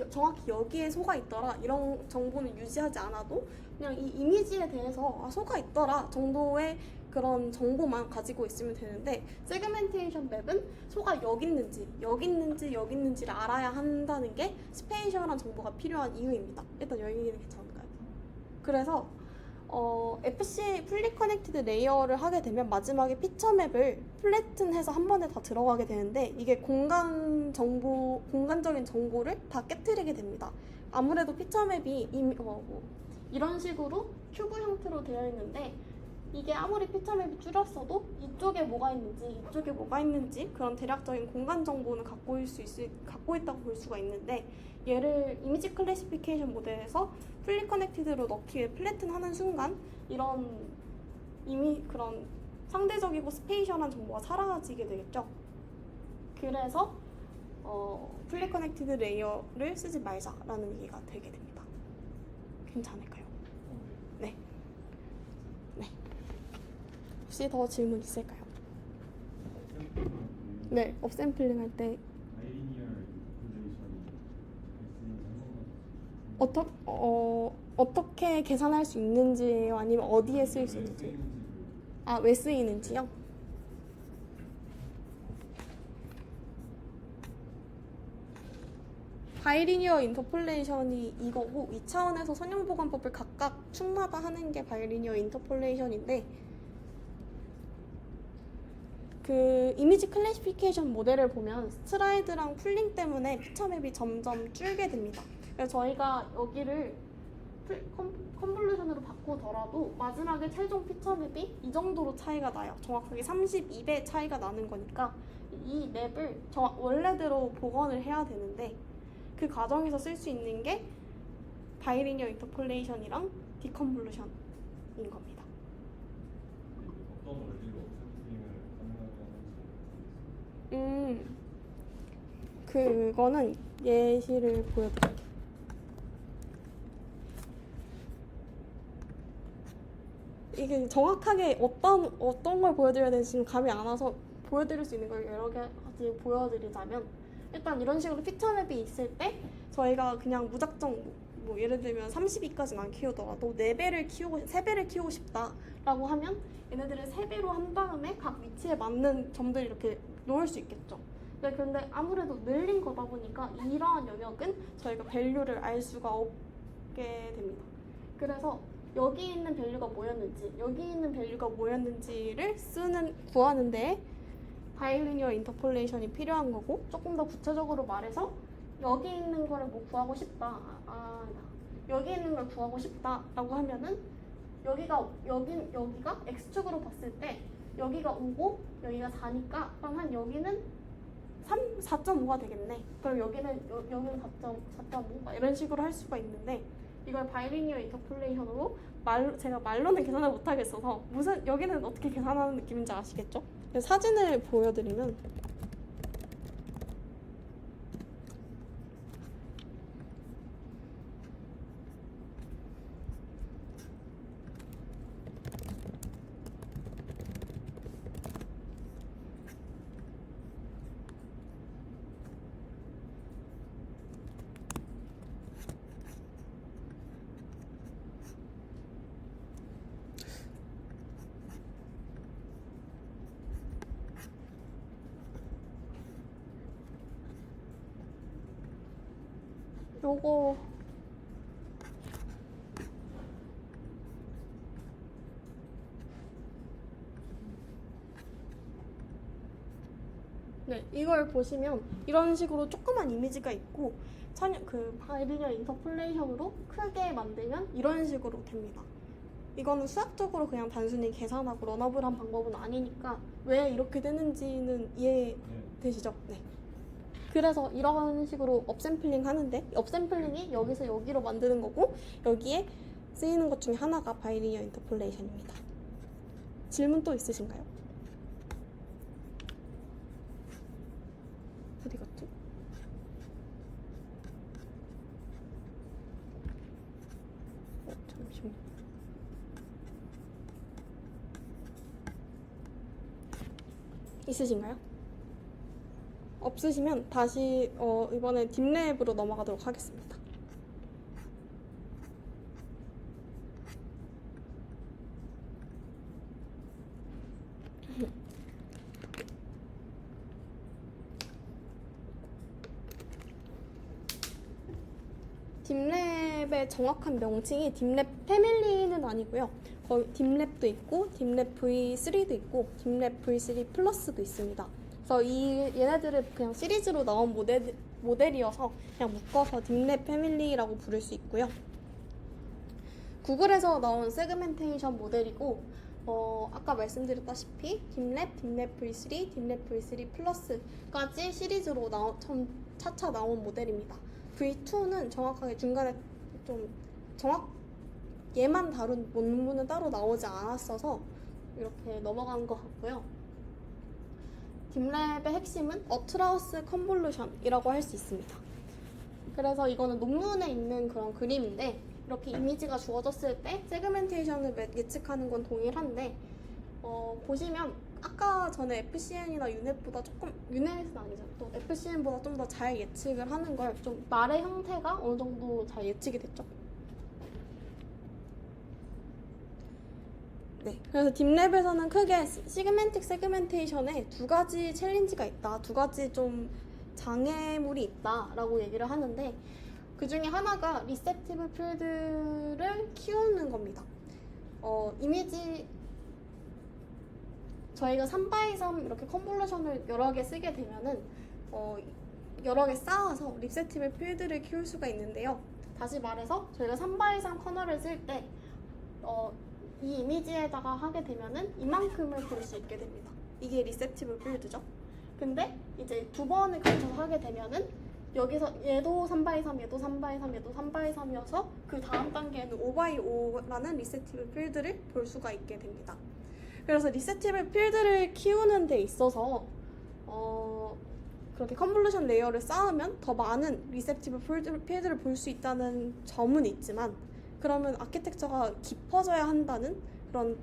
정확히 여기에 소가 있더라, 이런 정보는 유지하지 않아도 그냥 이 이미지에 대해서 소가 있더라 정도의 그런 정보만 가지고 있으면 되는데, 세그멘테이션 맵은 소가 여기 있는지를 알아야 한다는 게 스페이셜한 정보가 필요한 이유입니다. 일단 여기 얘기는 괜찮을까요? 그래서 FC 풀리 커넥티드 레이어를 하게 되면 마지막에 피처맵을 플래튼해서 한 번에 다 들어가게 되는데, 이게 공간적인 정보를 다 깨트리게 됩니다. 아무래도 피처맵이 이런 식으로 큐브 형태로 되어 있는데, 이게 아무리 피처맵이 줄였어도 이쪽에 뭐가 있는지 그런 대략적인 공간 정보는 갖고 있다고 볼 수가 있는데, 얘를 이미지 클래시피케이션 모델에서 풀리 커넥티드로 넣기 위해 플래튼하는 순간 이런 그런 상대적이고 스페이셜한 정보가 사라지게 되겠죠. 그래서 풀리 커넥티드 레이어를 쓰지 말자라는 얘기가 되게 됩니다. 괜찮을까요? 네. 혹시 더 질문 있을까요? 네, 업샘플링 할 때 어떻게 계산할 수 있는지예요? 아니면 어디에 쓰일 수 있는지? 왜 쓰이는지요? 바이리니어 인터폴레이션이 이거고, 2차원에서 선형보관법을 각각 축마다 하는 게 바이리니어 인터폴레이션인데, 그 이미지 클래시피케이션 모델을 보면 스트라이드랑 풀링 때문에 피처맵이 점점 줄게 됩니다. 그래서 저희가 여기를 컨볼루션으로 바꾸더라도 마지막에 최종 피처 맵이 이 정도로 차이가 나요. 정확하게 32배 차이가 나는 거니까 이 맵을 원래대로 복원을 해야 되는데 그 과정에서 쓸 수 있는 게 바이리니어 인터폴레이션이랑 디컨볼루션인 겁니다. 어떤 원리로 샘플링을 가능하게 하는지 그거는 예시를 보여드릴게요. 이게 정확하게 어떤 걸 보여드려야 되는지 지금 감이 안 와서 보여드릴 수 있는 걸 여러 가지 보여드리자면 일단 이런 식으로 피처맵이 있을 때 저희가 그냥 무작정 뭐 예를 들면 32까지는 안 키우더라도 3배를 키우고 싶다라고 하면 얘네들을 3배로 한 다음에 각 위치에 맞는 점들을 이렇게 놓을 수 있겠죠. 근데 아무래도 늘린 거다 보니까 이러한 영역은 저희가 밸류를 알 수가 없게 됩니다. 그래서 여기 있는 밸류가 뭐였는지, 여기 있는 밸류가 뭐였는지를 구하는데 바이리니어 인터폴레이션이 필요한 거고, 조금 더 구체적으로 말해서 여기 있는 거를 뭐 구하고 싶다. 여기 있는 걸 구하고 싶다라고 하면은 여기가 x축으로 봤을 때 여기가 5고 여기가 4니까 그럼 한 여기는 4.5가 되겠네. 그럼 여기는 4.5 이런 식으로 할 수가 있는데 이걸 바이리니어 인터폴레이션으로 제가 말로는 계산을 못 하겠어서 여기는 어떻게 계산하는 느낌인지 아시겠죠? 사진을 보여드리면 요거 이걸 보시면 이런 식으로 조그만 이미지가 있고 그 바이리니어 인터폴레이션으로 크게 만들면 이런 식으로 됩니다. 이거는 수학적으로 그냥 단순히 계산하고 런업을 한 방법은 아니니까 왜 이렇게 되는지는 이해되시죠? 네. 그래서 이런 식으로 업샘플링 하는데 업샘플링이 여기서 여기로 만드는 거고 여기에 쓰이는 것 중에 하나가 바이리니어 인터폴레이션입니다. 질문 또 있으신가요? 어디 갔지? 잠시만. 있으신가요? 없으시면 다시 이번에 딥랩으로 넘어가도록 하겠습니다. 딥랩의 정확한 명칭이 딥랩 패밀리는 아니고요. 거기 딥랩도 있고 딥랩 V3도 있고 딥랩 V3 플러스도 있습니다. 그래서 얘네들을 그냥 시리즈로 나온 모델이어서 그냥 묶어서 딥랩 패밀리라고 부를 수 있고요. 구글에서 나온 세그멘테이션 모델이고 아까 말씀드렸다시피 딥랩, 딥랩 V3, 딥랩 V3 플러스까지 시리즈로 차차 나온 모델입니다. V2는 정확하게 중간에 좀 얘만 다룬 논문은 따로 나오지 않았어서 이렇게 넘어간 것 같고요. 딥랩의 핵심은 어트라우스 컨볼루션이라고 할 수 있습니다. 그래서 이거는 논문에 있는 그런 그림인데 이렇게 이미지가 주어졌을 때 세그멘테이션을 예측하는 건 동일한데 보시면 아까 전에 FCN이나 유넷보다 유넷은 아니죠. 또 FCN보다 좀 더 잘 예측을 하는 걸 좀 말의 형태가 어느 정도 잘 예측이 됐죠. 네, 그래서 딥랩에서는 크게 시그멘틱 세그멘테이션에 두 가지 챌린지가 있다, 두 가지 좀 장애물이 있다라고 얘기를 하는데 그 중에 하나가 리셉티브 필드를 키우는 겁니다. 이미지 저희가 3x3 이렇게 컨볼루션을 여러 개 쓰게 되면은 여러 개 쌓아서 리셉티브 필드를 키울 수가 있는데요. 다시 말해서 저희가 3x3 커널을 쓸 때 이 이미지에다가 하게 되면은 이만큼을 볼 수 있게 됩니다. 이게 리셉티브 필드죠. 근데 이제 두 번을 걸쳐서 하게 되면은 여기서 얘도 3x3, 얘도 3x3, 얘도 3x3이어서 그 다음 단계에는 5x5라는 리셉티브 필드를 볼 수가 있게 됩니다. 그래서 리셉티브 필드를 키우는 데 있어서 그렇게 컨볼루션 레이어를 쌓으면 더 많은 리셉티브 필드를 볼 수 있다는 점은 있지만 그러면 아키텍처가 깊어져야 한다는 그런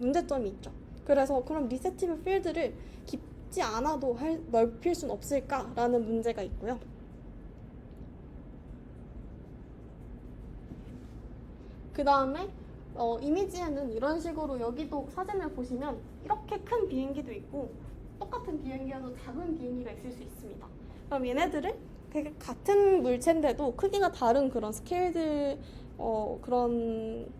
문제점이 있죠. 그래서 그럼 리셉티브 필드를 깊지 않아도 넓힐 순 없을까라는 문제가 있고요. 그 다음에 이미지에는 이런 식으로 여기도 사진을 보시면 이렇게 큰 비행기도 있고 똑같은 비행기여도 작은 비행기가 있을 수 있습니다. 그럼 얘네들을 되게 같은 물체인데도 크기가 다른 그런 스케일들 그런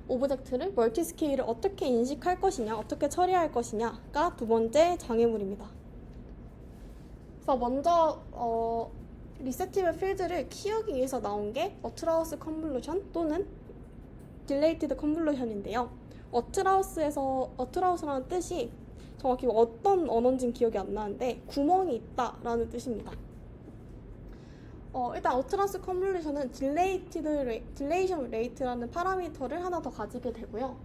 오브젝트를 멀티 스케일을 어떻게 인식할 것이냐, 어떻게 처리할 것이냐가 두 번째 장애물입니다. 그래서 먼저 리셉티브 필드를 키우기 위해서 나온 게 어트라우스 컨볼루션 또는 딜레이티드 컨볼루션인데요. 어트라우스라는 뜻이 정확히 어떤 언어인지는 기억이 안 나는데 구멍이 있다라는 뜻입니다. 일단 어트라우스 컨볼루션은 딜레이션 레이트라는 파라미터를 하나 더 가지게 되고요.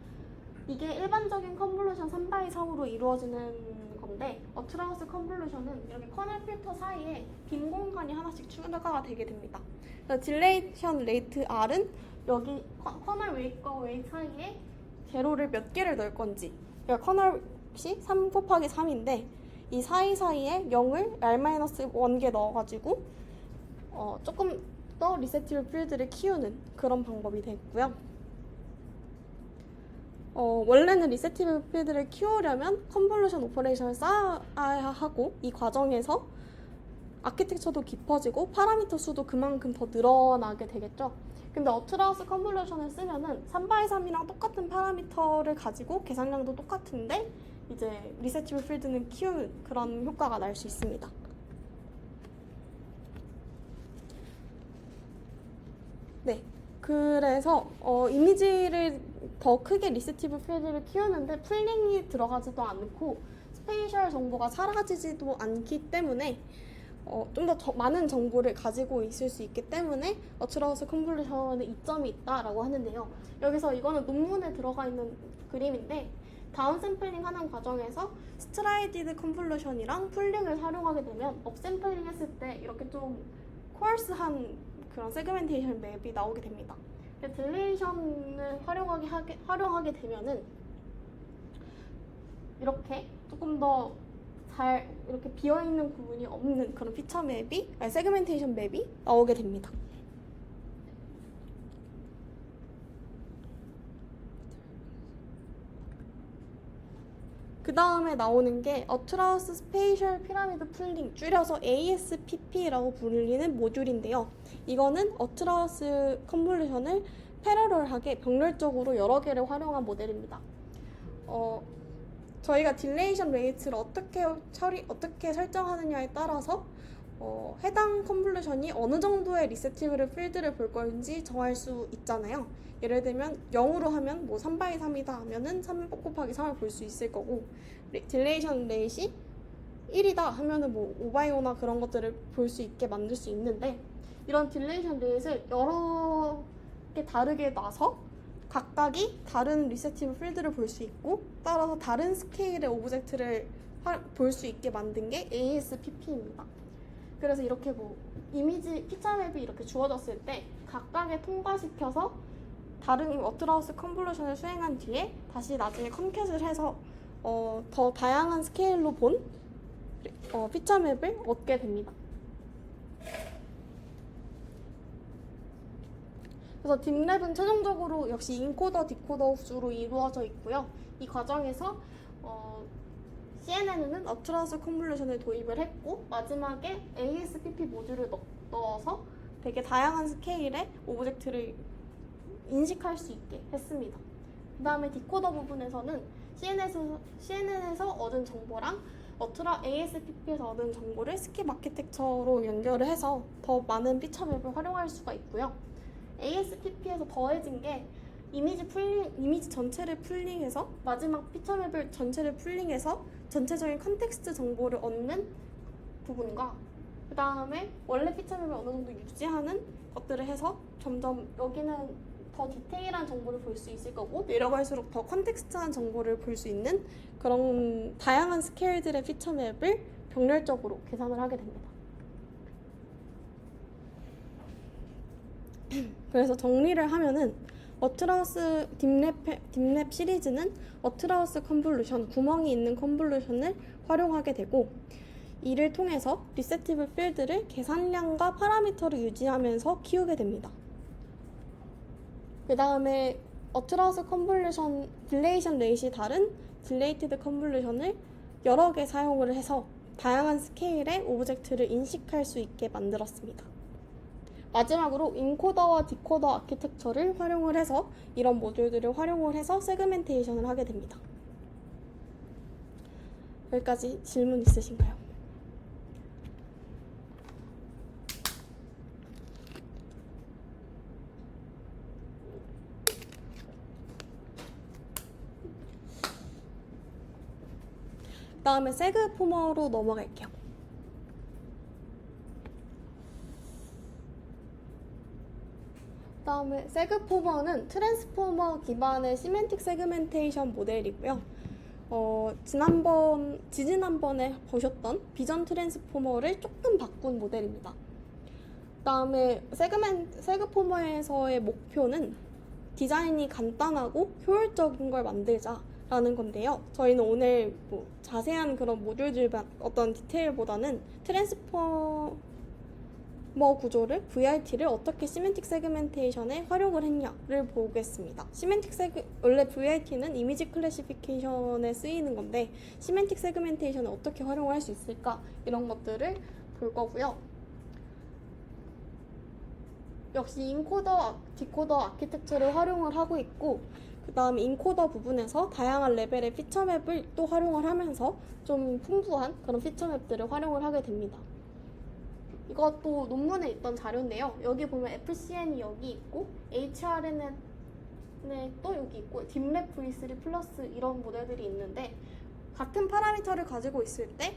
이게 일반적인 컨볼루션 3x3으로 이루어지는 건데 어트라우스 컨볼루션은 이렇게 커널 필터 사이에 빈 공간이 하나씩 추가가 되게 됩니다. 딜레이션 레이트 R은 여기 커널 웨이트과 웨이트 사이에 제로를 몇 개를 넣을 건지, 그러니까 커널이 3 곱하기 3인데 이 사이사이에 0을 R-1개 넣어가지고 조금 더 리셉티브 필드를 키우는 그런 방법이 되고요. 원래는 리셉티브 필드를 키우려면 컨볼루션 오퍼레이션을 쌓아야 하고 이 과정에서 아키텍처도 깊어지고 파라미터 수도 그만큼 더 늘어나게 되겠죠. 근데 어트라우스 컨볼루션을 쓰면은 3x3이랑 똑같은 파라미터를 가지고 계산량도 똑같은데 이제 리셉티브 필드는 키우는 그런 효과가 날 수 있습니다. 네, 그래서 이미지를 더 크게 리셉티브 필드를 키우는데 풀링이 들어가지도 않고 스페이셜 정보가 사라지지도 않기 때문에 좀 더 많은 정보를 가지고 있을 수 있기 때문에 어트라우스 컨볼루션에 이점이 있다라고 하는데요. 여기서 이거는 논문에 들어가 있는 그림인데 다운샘플링 하는 과정에서 스트라이디드 컨볼루션이랑 풀링을 활용하게 되면 업샘플링 했을 때 이렇게 좀 코어스한 그런 세그멘테이션 맵이 나오게 됩니다. 딜레이션을 활용하게 되면은 이렇게 조금 더 잘 이렇게 비어있는 부분이 없는 그런 피처 맵이, 세그멘테이션 맵이 나오게 됩니다. 그 다음에 나오는 게 어트라우스 스페이셜 피라미드 풀링, 줄여서 ASPP라고 불리는 모듈인데요. 이거는 어트라우스 컨볼루션을 패러럴하게 병렬적으로 여러 개를 활용한 모델입니다. 저희가 딜레이션 레이트를 어떻게 설정하느냐에 따라서 해당 컨볼루션이 어느 정도의 리셉티브 필드를 볼 건지 정할 수 있잖아요. 예를 들면 0으로 하면 뭐 3x3이다 하면은 3 곱하기 3을 볼 수 있을 거고, 딜레이션 레이트이 1이다 하면은 뭐 5x5나 그런 것들을 볼 수 있게 만들 수 있는데, 이런 딜레이션 레이트를 여러 개 다르게 놔서 각각이 다른 리셉티브 필드를 볼 수 있고 따라서 다른 스케일의 오브젝트를 볼 수 있게 만든 게 ASPP입니다. 그래서 이렇게 뭐 이미지 피처 맵이 이렇게 주어졌을 때 각각에 통과시켜서 다른 어트라우스 컨볼루션을 수행한 뒤에 다시 나중에 컴캣을 해서 더 다양한 스케일로 본 피처 맵을 얻게 됩니다. 그래서 딥랩은 최종적으로 역시 인코더, 디코더 흡수로 이루어져 있고요. 이 과정에서 CNN은 어트라우스 컨볼루션을 도입을 했고 마지막에 ASPP 모듈을 넣어서 되게 다양한 스케일의 오브젝트를 인식할 수 있게 했습니다. 그 다음에 디코더 부분에서는 CNN에서 얻은 정보랑 ASPP에서 얻은 정보를 스킵 아키텍처로 연결을 해서 더 많은 피처 맵을 활용할 수가 있고요. ASPP에서 더해진 게 이미지 전체를 풀링해서 마지막 피처맵을 전체를 풀링해서 전체적인 컨텍스트 정보를 얻는 부분과 그 다음에 원래 피처맵을 어느 정도 유지하는 것들을 해서 점점 여기는 더 디테일한 정보를 볼 수 있을 거고 내려갈수록 더 컨텍스트한 정보를 볼 수 있는 그런 다양한 스케일들의 피처맵을 병렬적으로 계산을 하게 됩니다. 그래서 정리를 하면은 어트라우스 딥랩 시리즈는 어트라우스 컨볼루션, 구멍이 있는 컨볼루션을 활용하게 되고 이를 통해서 리셉티브 필드를 계산량과 파라미터를 유지하면서 키우게 됩니다. 그 다음에 어트라우스 컨볼루션 딜레이션 레이시 다른 딜레이티드 컨볼루션을 여러 개 사용을 해서 다양한 스케일의 오브젝트를 인식할 수 있게 만들었습니다. 마지막으로 인코더와 디코더 아키텍처를 활용을 해서 이런 모듈들을 활용을 해서 세그멘테이션을 하게 됩니다. 여기까지 질문 있으신가요? 다음에 세그 포머로 넘어갈게요. 다음에 세그 포머는 트랜스포머 기반의 시멘틱 세그멘테이션 모델이고요. 지난번에 보셨던 비전 트랜스포머를 조금 바꾼 모델입니다. 다음에 세그 포머에서의 목표는 디자인이 간단하고 효율적인 걸 만들자라는 건데요. 저희는 오늘 자세한 그런 모듈들 어떤 디테일보다는 트랜스포머 구조를 VIT를 어떻게 시멘틱 세그멘테이션에 활용을 했냐를 보겠습니다. 원래 VIT는 이미지 클래시피케이션에 쓰이는 건데 시멘틱 세그멘테이션을 어떻게 활용을 할 수 있을까 이런 것들을 볼 거고요. 역시 인코더, 디코더 아키텍처를 활용을 하고 있고 그 다음에 인코더 부분에서 다양한 레벨의 피처맵을 또 활용을 하면서 좀 풍부한 그런 피처맵들을 활용을 하게 됩니다. 이것도 논문에 있던 자료인데요. 여기 보면 FCN이 여기 있고 HRN에 또 여기 있고 딥랩 V3 플러스 이런 모델들이 있는데 같은 파라미터를 가지고 있을 때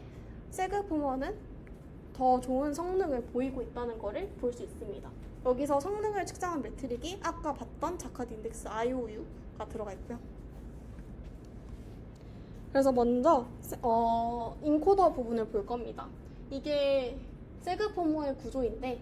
세그 포머는 더 좋은 성능을 보이고 있다는 것을 볼 수 있습니다. 여기서 성능을 측정한 매트릭이 아까 봤던 자카드 인덱스 IOU가 들어가 있고요. 그래서 먼저 인코더 부분을 볼 겁니다. 이게 세그 포머의 구조인데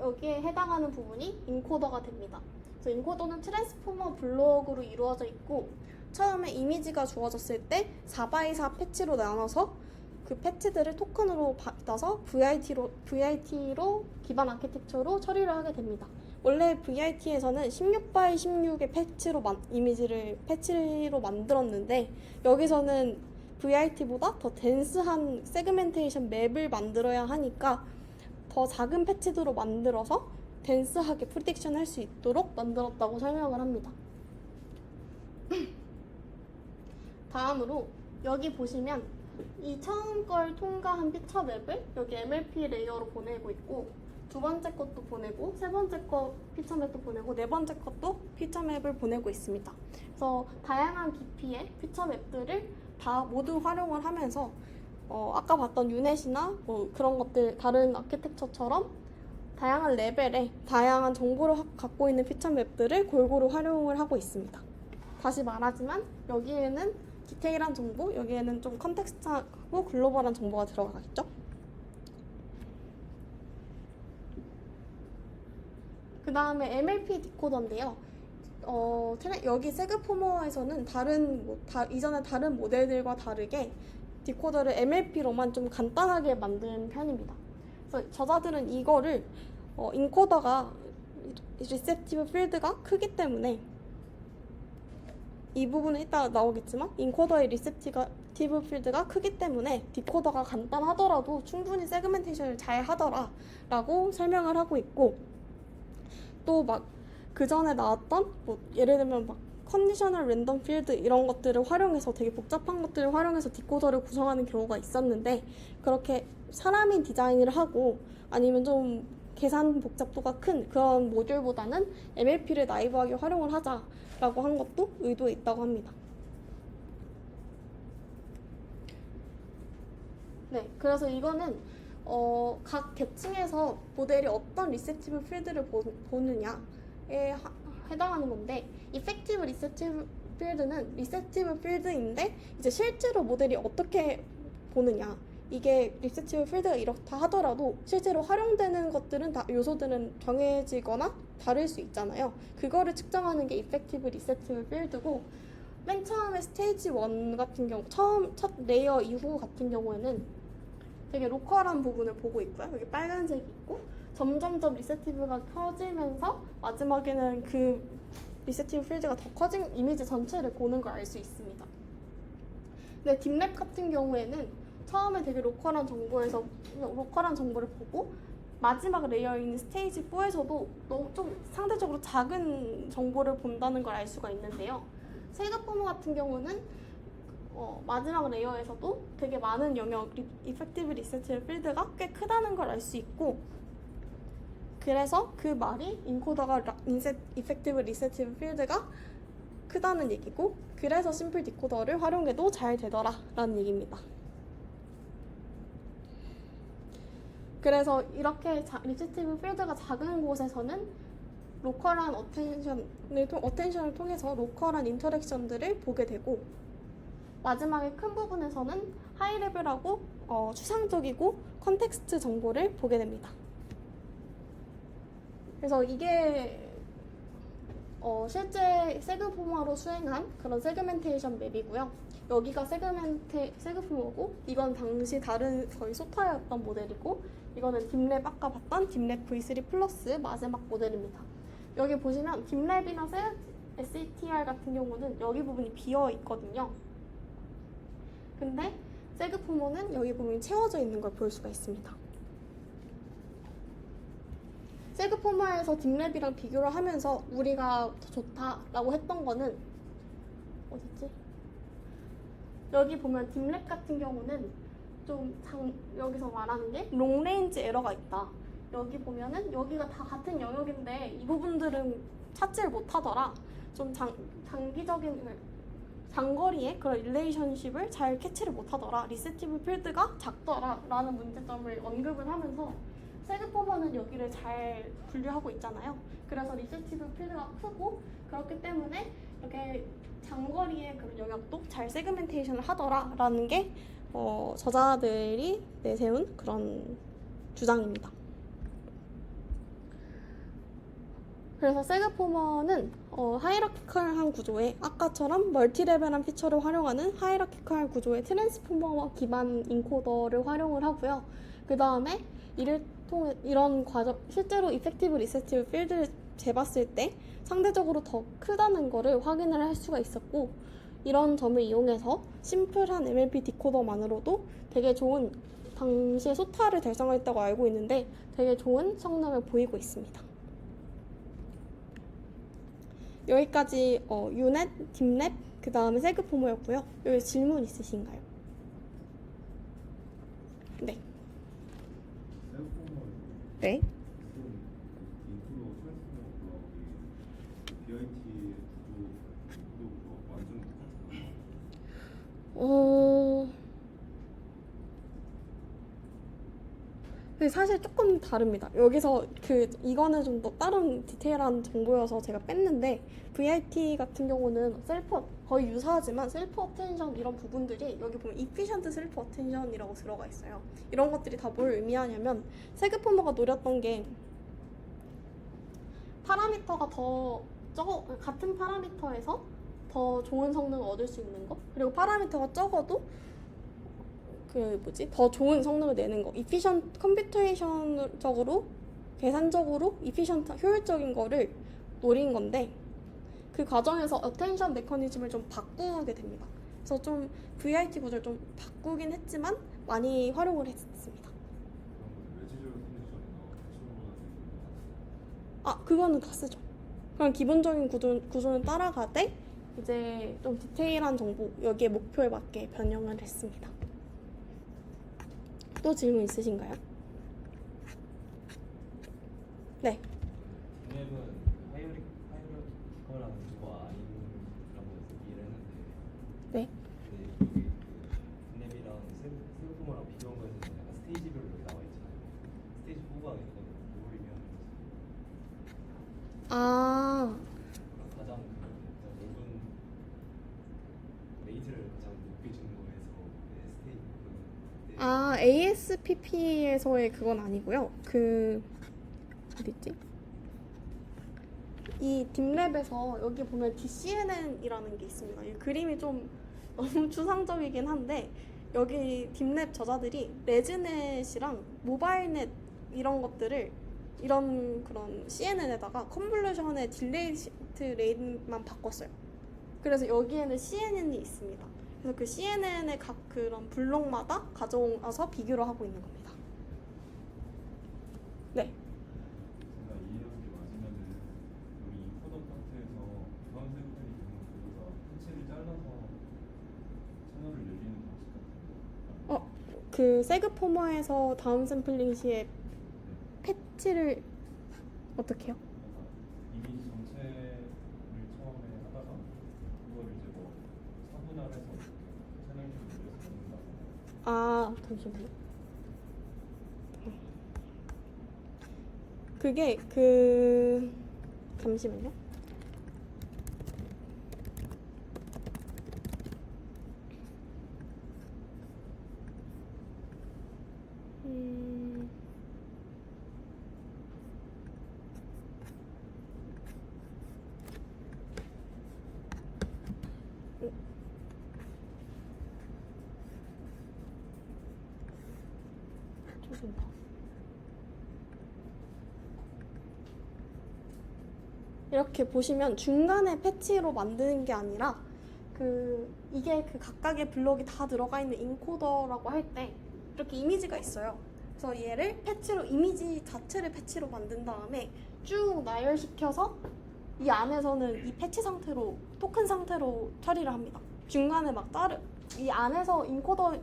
여기에 해당하는 부분이 인코더가 됩니다. 그래서 인코더는 트랜스포머 블록으로 이루어져 있고 처음에 이미지가 주어졌을 때 4x4 패치로 나눠서 그 패치들을 토큰으로 받아서 VIT로 기반 아키텍처로 처리를 하게 됩니다. 원래 VIT에서는 16x16의 패치로 만들었는데 여기서는 VIT보다 더 덴스한 세그멘테이션 맵을 만들어야 하니까 더 작은 패치들로 만들어서 덴스하게 프리딕션 할 수 있도록 만들었다고 설명을 합니다. 다음으로 여기 보시면 이 처음 걸 통과한 피처 맵을 여기 MLP 레이어로 보내고 있고 두 번째 것도 보내고 세 번째 거 피처 맵도 보내고 네 번째 것도 피처 맵을 보내고 있습니다. 그래서 다양한 깊이의 피처 맵들을 다 모두 활용을 하면서 아까 봤던 유넷이나 그런 것들 다른 아키텍처처럼 다양한 레벨의 다양한 정보를 갖고 있는 피처 맵들을 골고루 활용을 하고 있습니다. 다시 말하지만 여기에는 디테일한 정보, 여기에는 좀 컨텍스트하고 글로벌한 정보가 들어가겠죠. 그 다음에 MLP 디코더인데요. 여기 세그 포머에서는 이전의 다른 모델들과 다르게 디코더를 MLP로만 좀 간단하게 만든 편입니다. 그래서 저자들은 이거를 인코더가 리셉티브 필드가 크기 때문에 이 부분은 이따 나오겠지만 인코더의 리셉티브 필드가 크기 때문에 디코더가 간단하더라도 충분히 세그멘테이션을 잘 하더라라고 설명을 하고 있고 또 그 전에 나왔던 예를 들면 컨디셔널 랜덤 필드 이런 것들을 활용해서 되게 복잡한 것들을 활용해서 디코더를 구성하는 경우가 있었는데 그렇게 사람이 디자인을 하고 아니면 좀 계산 복잡도가 큰 그런 모듈보다는 MLP를 나이브하게 활용을 하자라고 한 것도 의도에 있다고 합니다. 네, 그래서 이거는 각 계층에서 모델이 어떤 리셉티브 필드를 보느냐에 해당하는 건데, 이펙티브 리셉티브 필드는 리셉티브 필드인데 이제 실제로 모델이 어떻게 보느냐, 이게 리셉티브 필드가 이렇다 하더라도 실제로 활용되는 것들은 다 요소들은 정해지거나 다를 수 있잖아요. 그거를 측정하는 게 이펙티브 리셉티브 필드고, 맨 처음에 스테이지 1 같은 경우, 첫 레이어 이후 같은 경우에는 되게 로컬한 부분을 보고 있고요. 여기 빨간색이 있고 점점점 리셉티브가 커지면서 마지막에는 그 리셉티브 필드가 더 커진 이미지 전체를 보는 걸 알 수 있습니다. 근데 딥랩 같은 경우에는 처음에 되게 로컬한 정보를 보고 마지막 레이어인 스테이지 4에서도 좀 상대적으로 작은 정보를 본다는 걸 알 수가 있는데요. 세그포머 같은 경우는 마지막 레이어에서도 되게 많은 영역 이펙티브 리셉티브 필드가 꽤 크다는 걸 알 수 있고, 그래서 그 말이 인코더가 이펙티브 리셉티브 필드가 크다는 얘기고, 그래서 심플 디코더를 활용해도 잘 되더라 라는 얘기입니다. 그래서 이렇게 리셉티브 필드가 작은 곳에서는 로컬한 어텐션을 통해서 로컬한 인터랙션들을 보게 되고, 마지막에 큰 부분에서는 하이레벨하고 추상적이고 컨텍스트 정보를 보게 됩니다. 그래서 이게 실제 세그포머로 수행한 그런 세그멘테이션 맵이고요. 여기가 세그포머고, 이건 당시 다른 거의 소타였던 모델이고, 이거는 딥랩 아까 봤던 딥랩 V3 플러스 마지막 모델입니다. 여기 보시면 딥랩이나 SETR 같은 경우는 여기 부분이 비어 있거든요. 근데 세그포머는 여기 부분이 채워져 있는 걸 볼 수가 있습니다. 세그포머에서 딥랩이랑 비교를 하면서 우리가 더 좋다라고 했던 거는 어딨지? 여기 보면 딥랩 같은 경우는 좀 여기서 말하는 게 롱레인지 에러가 있다. 여기 보면은 여기가 다 같은 영역인데 이 부분들은 찾지를 못하더라. 좀 장거리의 그런 릴레이션십을 잘 캐치를 못하더라. 리셉티브 필드가 작더라 라는 문제점을 언급을 하면서, 세그포머는 여기를 잘 분류하고 있잖아요. 그래서 리셉티브 필드가 크고, 그렇기 때문에 이렇게 장거리의 그런 영역도 잘 세그멘테이션을 하더라 라는 게 저자들이 내세운 그런 주장입니다. 그래서 세그포머는 하이라키컬한 구조에, 아까처럼 멀티레벨한 피처를 활용하는 하이라키컬 구조의 트랜스포머 기반 인코더를 활용을 하고요. 그 다음에 이런 과정, 실제로 이펙티브 리셉티브 필드를 재봤을 때 상대적으로 더 크다는 거를 확인을 할 수가 있었고, 이런 점을 이용해서 심플한 MLP 디코더만으로도 되게 좋은, 당시에 소타를 달성했다고 알고 있는데 되게 좋은 성능을 보이고 있습니다. 여기까지 유넷, 딥랩, 그 다음에 세그포머였고요. 여기 질문 있으신가요? 네. 네. 인프로 트랜스포머 BIT 구도 완전 똑같아요. 근데 사실 조금 다릅니다. 여기서 이거는 좀 더 다른 디테일한 정보여서 제가 뺐는데, VIT 같은 경우는 거의 유사하지만 셀프 어텐션 이런 부분들이 여기 보면 이피션트 셀프 어텐션이라고 들어가 있어요. 이런 것들이 다 뭘 의미하냐면, 세그포머가 노렸던 게 파라미터가 같은 파라미터에서 더 좋은 성능을 얻을 수 있는 거, 그리고 파라미터가 적어도 더 좋은 성능을 내는 거, 컴퓨테이션적으로 계산적으로 효율적인 거를 노린 건데, 그 과정에서 어텐션 메커니즘을 좀 바꾸게 됩니다. 그래서 좀 VIT 구조를 좀 바꾸긴 했지만 많이 활용을 했습니다. 외지적 컨디션이나 그거는 다 쓰죠. 그냥 기본적인 구조는 따라가되 이제 좀 디테일한 정보, 여기에 목표에 맞게 변형을 했습니다. 또 질문 있으신가요? 네. 딥랩은 하이어리티컬한 구조가 아닌라고 이해를 했는데 네. 근데 여기 그 딥랩이랑 세부포머랑 비교한 거에서는 약간 스테이지별로 이렇게 나와 있잖아요. 스테이지 4가 이건 뭘 의미하는 거지? 아, 가장 그 넓은 레이트를 가장 높게 주는 거에서 스테이지 아, ASPP에서의 그건 아니고요. 그 어딨지? 이 딥랩에서 여기 보면 DCNN이라는 게 있습니다. 이 그림이 좀 너무 추상적이긴 한데 여기 딥랩 저자들이 레즈넷이랑 모바일넷 이런 것들을 이런 그런 CNN에다가 컨볼루션의 딜레이트 레인만 바꿨어요. 그래서 여기에는 CNN이 있습니다. 그래서 그 CNN의 각 그런 블록마다 가져와서 비교를 하고 있는 겁니다. 네. 제가 이해한 게 맞으면은 여기 인코더 파트에서 교환 샘플이 되는 구조가 패치를 잘라서 채널을 열리는 방식 같은 거. 그 세그포머에서 다운 샘플링 시에 패치를 어떻게 해요? 그러니까 이미지 전체를 처음에 하다가 그걸 이제 뭐 차분화해서 채널 좀 늘려서 넣는다고. 아, 잠시만요. 그게 잠시만요. 조금만. 이렇게 보시면 중간에 패치로 만드는 게 아니라 이게 그 각각의 블록이 다 들어가 있는 인코더라고 할 때 이렇게 이미지가 있어요. 그래서 얘를 패치로 이미지 자체를 패치로 만든 다음에 쭉 나열시켜서 이 안에서는 이 패치 상태로 토큰 상태로 처리를 합니다. 중간에 이 안에서 인코더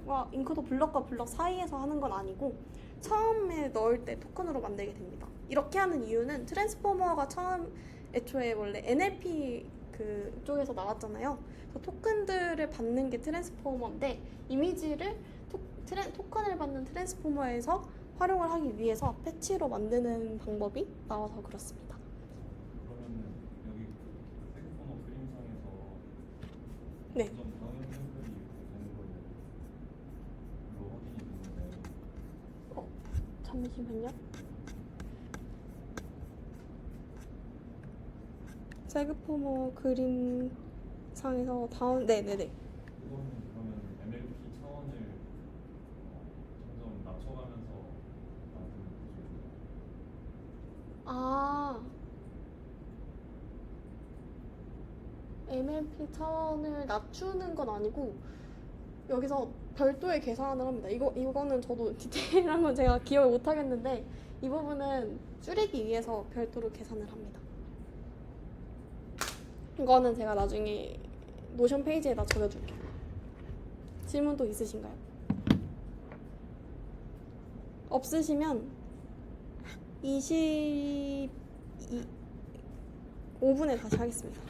블럭과 블럭 사이에서 하는 건 아니고 처음에 넣을 때 토큰으로 만들게 됩니다. 이렇게 하는 이유는 트랜스포머가 애초에 원래 NLP 그쪽에서 나왔잖아요. 그래서 토큰들을 받는 게 트랜스포머인데 이미지를 토큰을 받는 트랜스포머에서 활용을 하기 위해서 패치로 만드는 방법이 나와서 그렇습니다. 그러면은 여기 세그포머 그림상에서 네. 점점 다운 샘플이 이렇게 되는 걸로 확인이 되는데 잠시만요. 세그포머 그림상에서 네네네. 그거는 그러면 MLP 차원을 점점 낮춰가면서 만드는 구조예요. 아, MLP 차원을 낮추는 건 아니고 여기서 별도의 계산을 합니다. 이거는 저도 디테일한 건 제가 기억을 못 하겠는데 이 부분은 줄이기 위해서 별도로 계산을 합니다. 이거는 제가 나중에 노션 페이지에다 적어줄게요. 질문 또 있으신가요? 없으시면 25분에 다시 하겠습니다.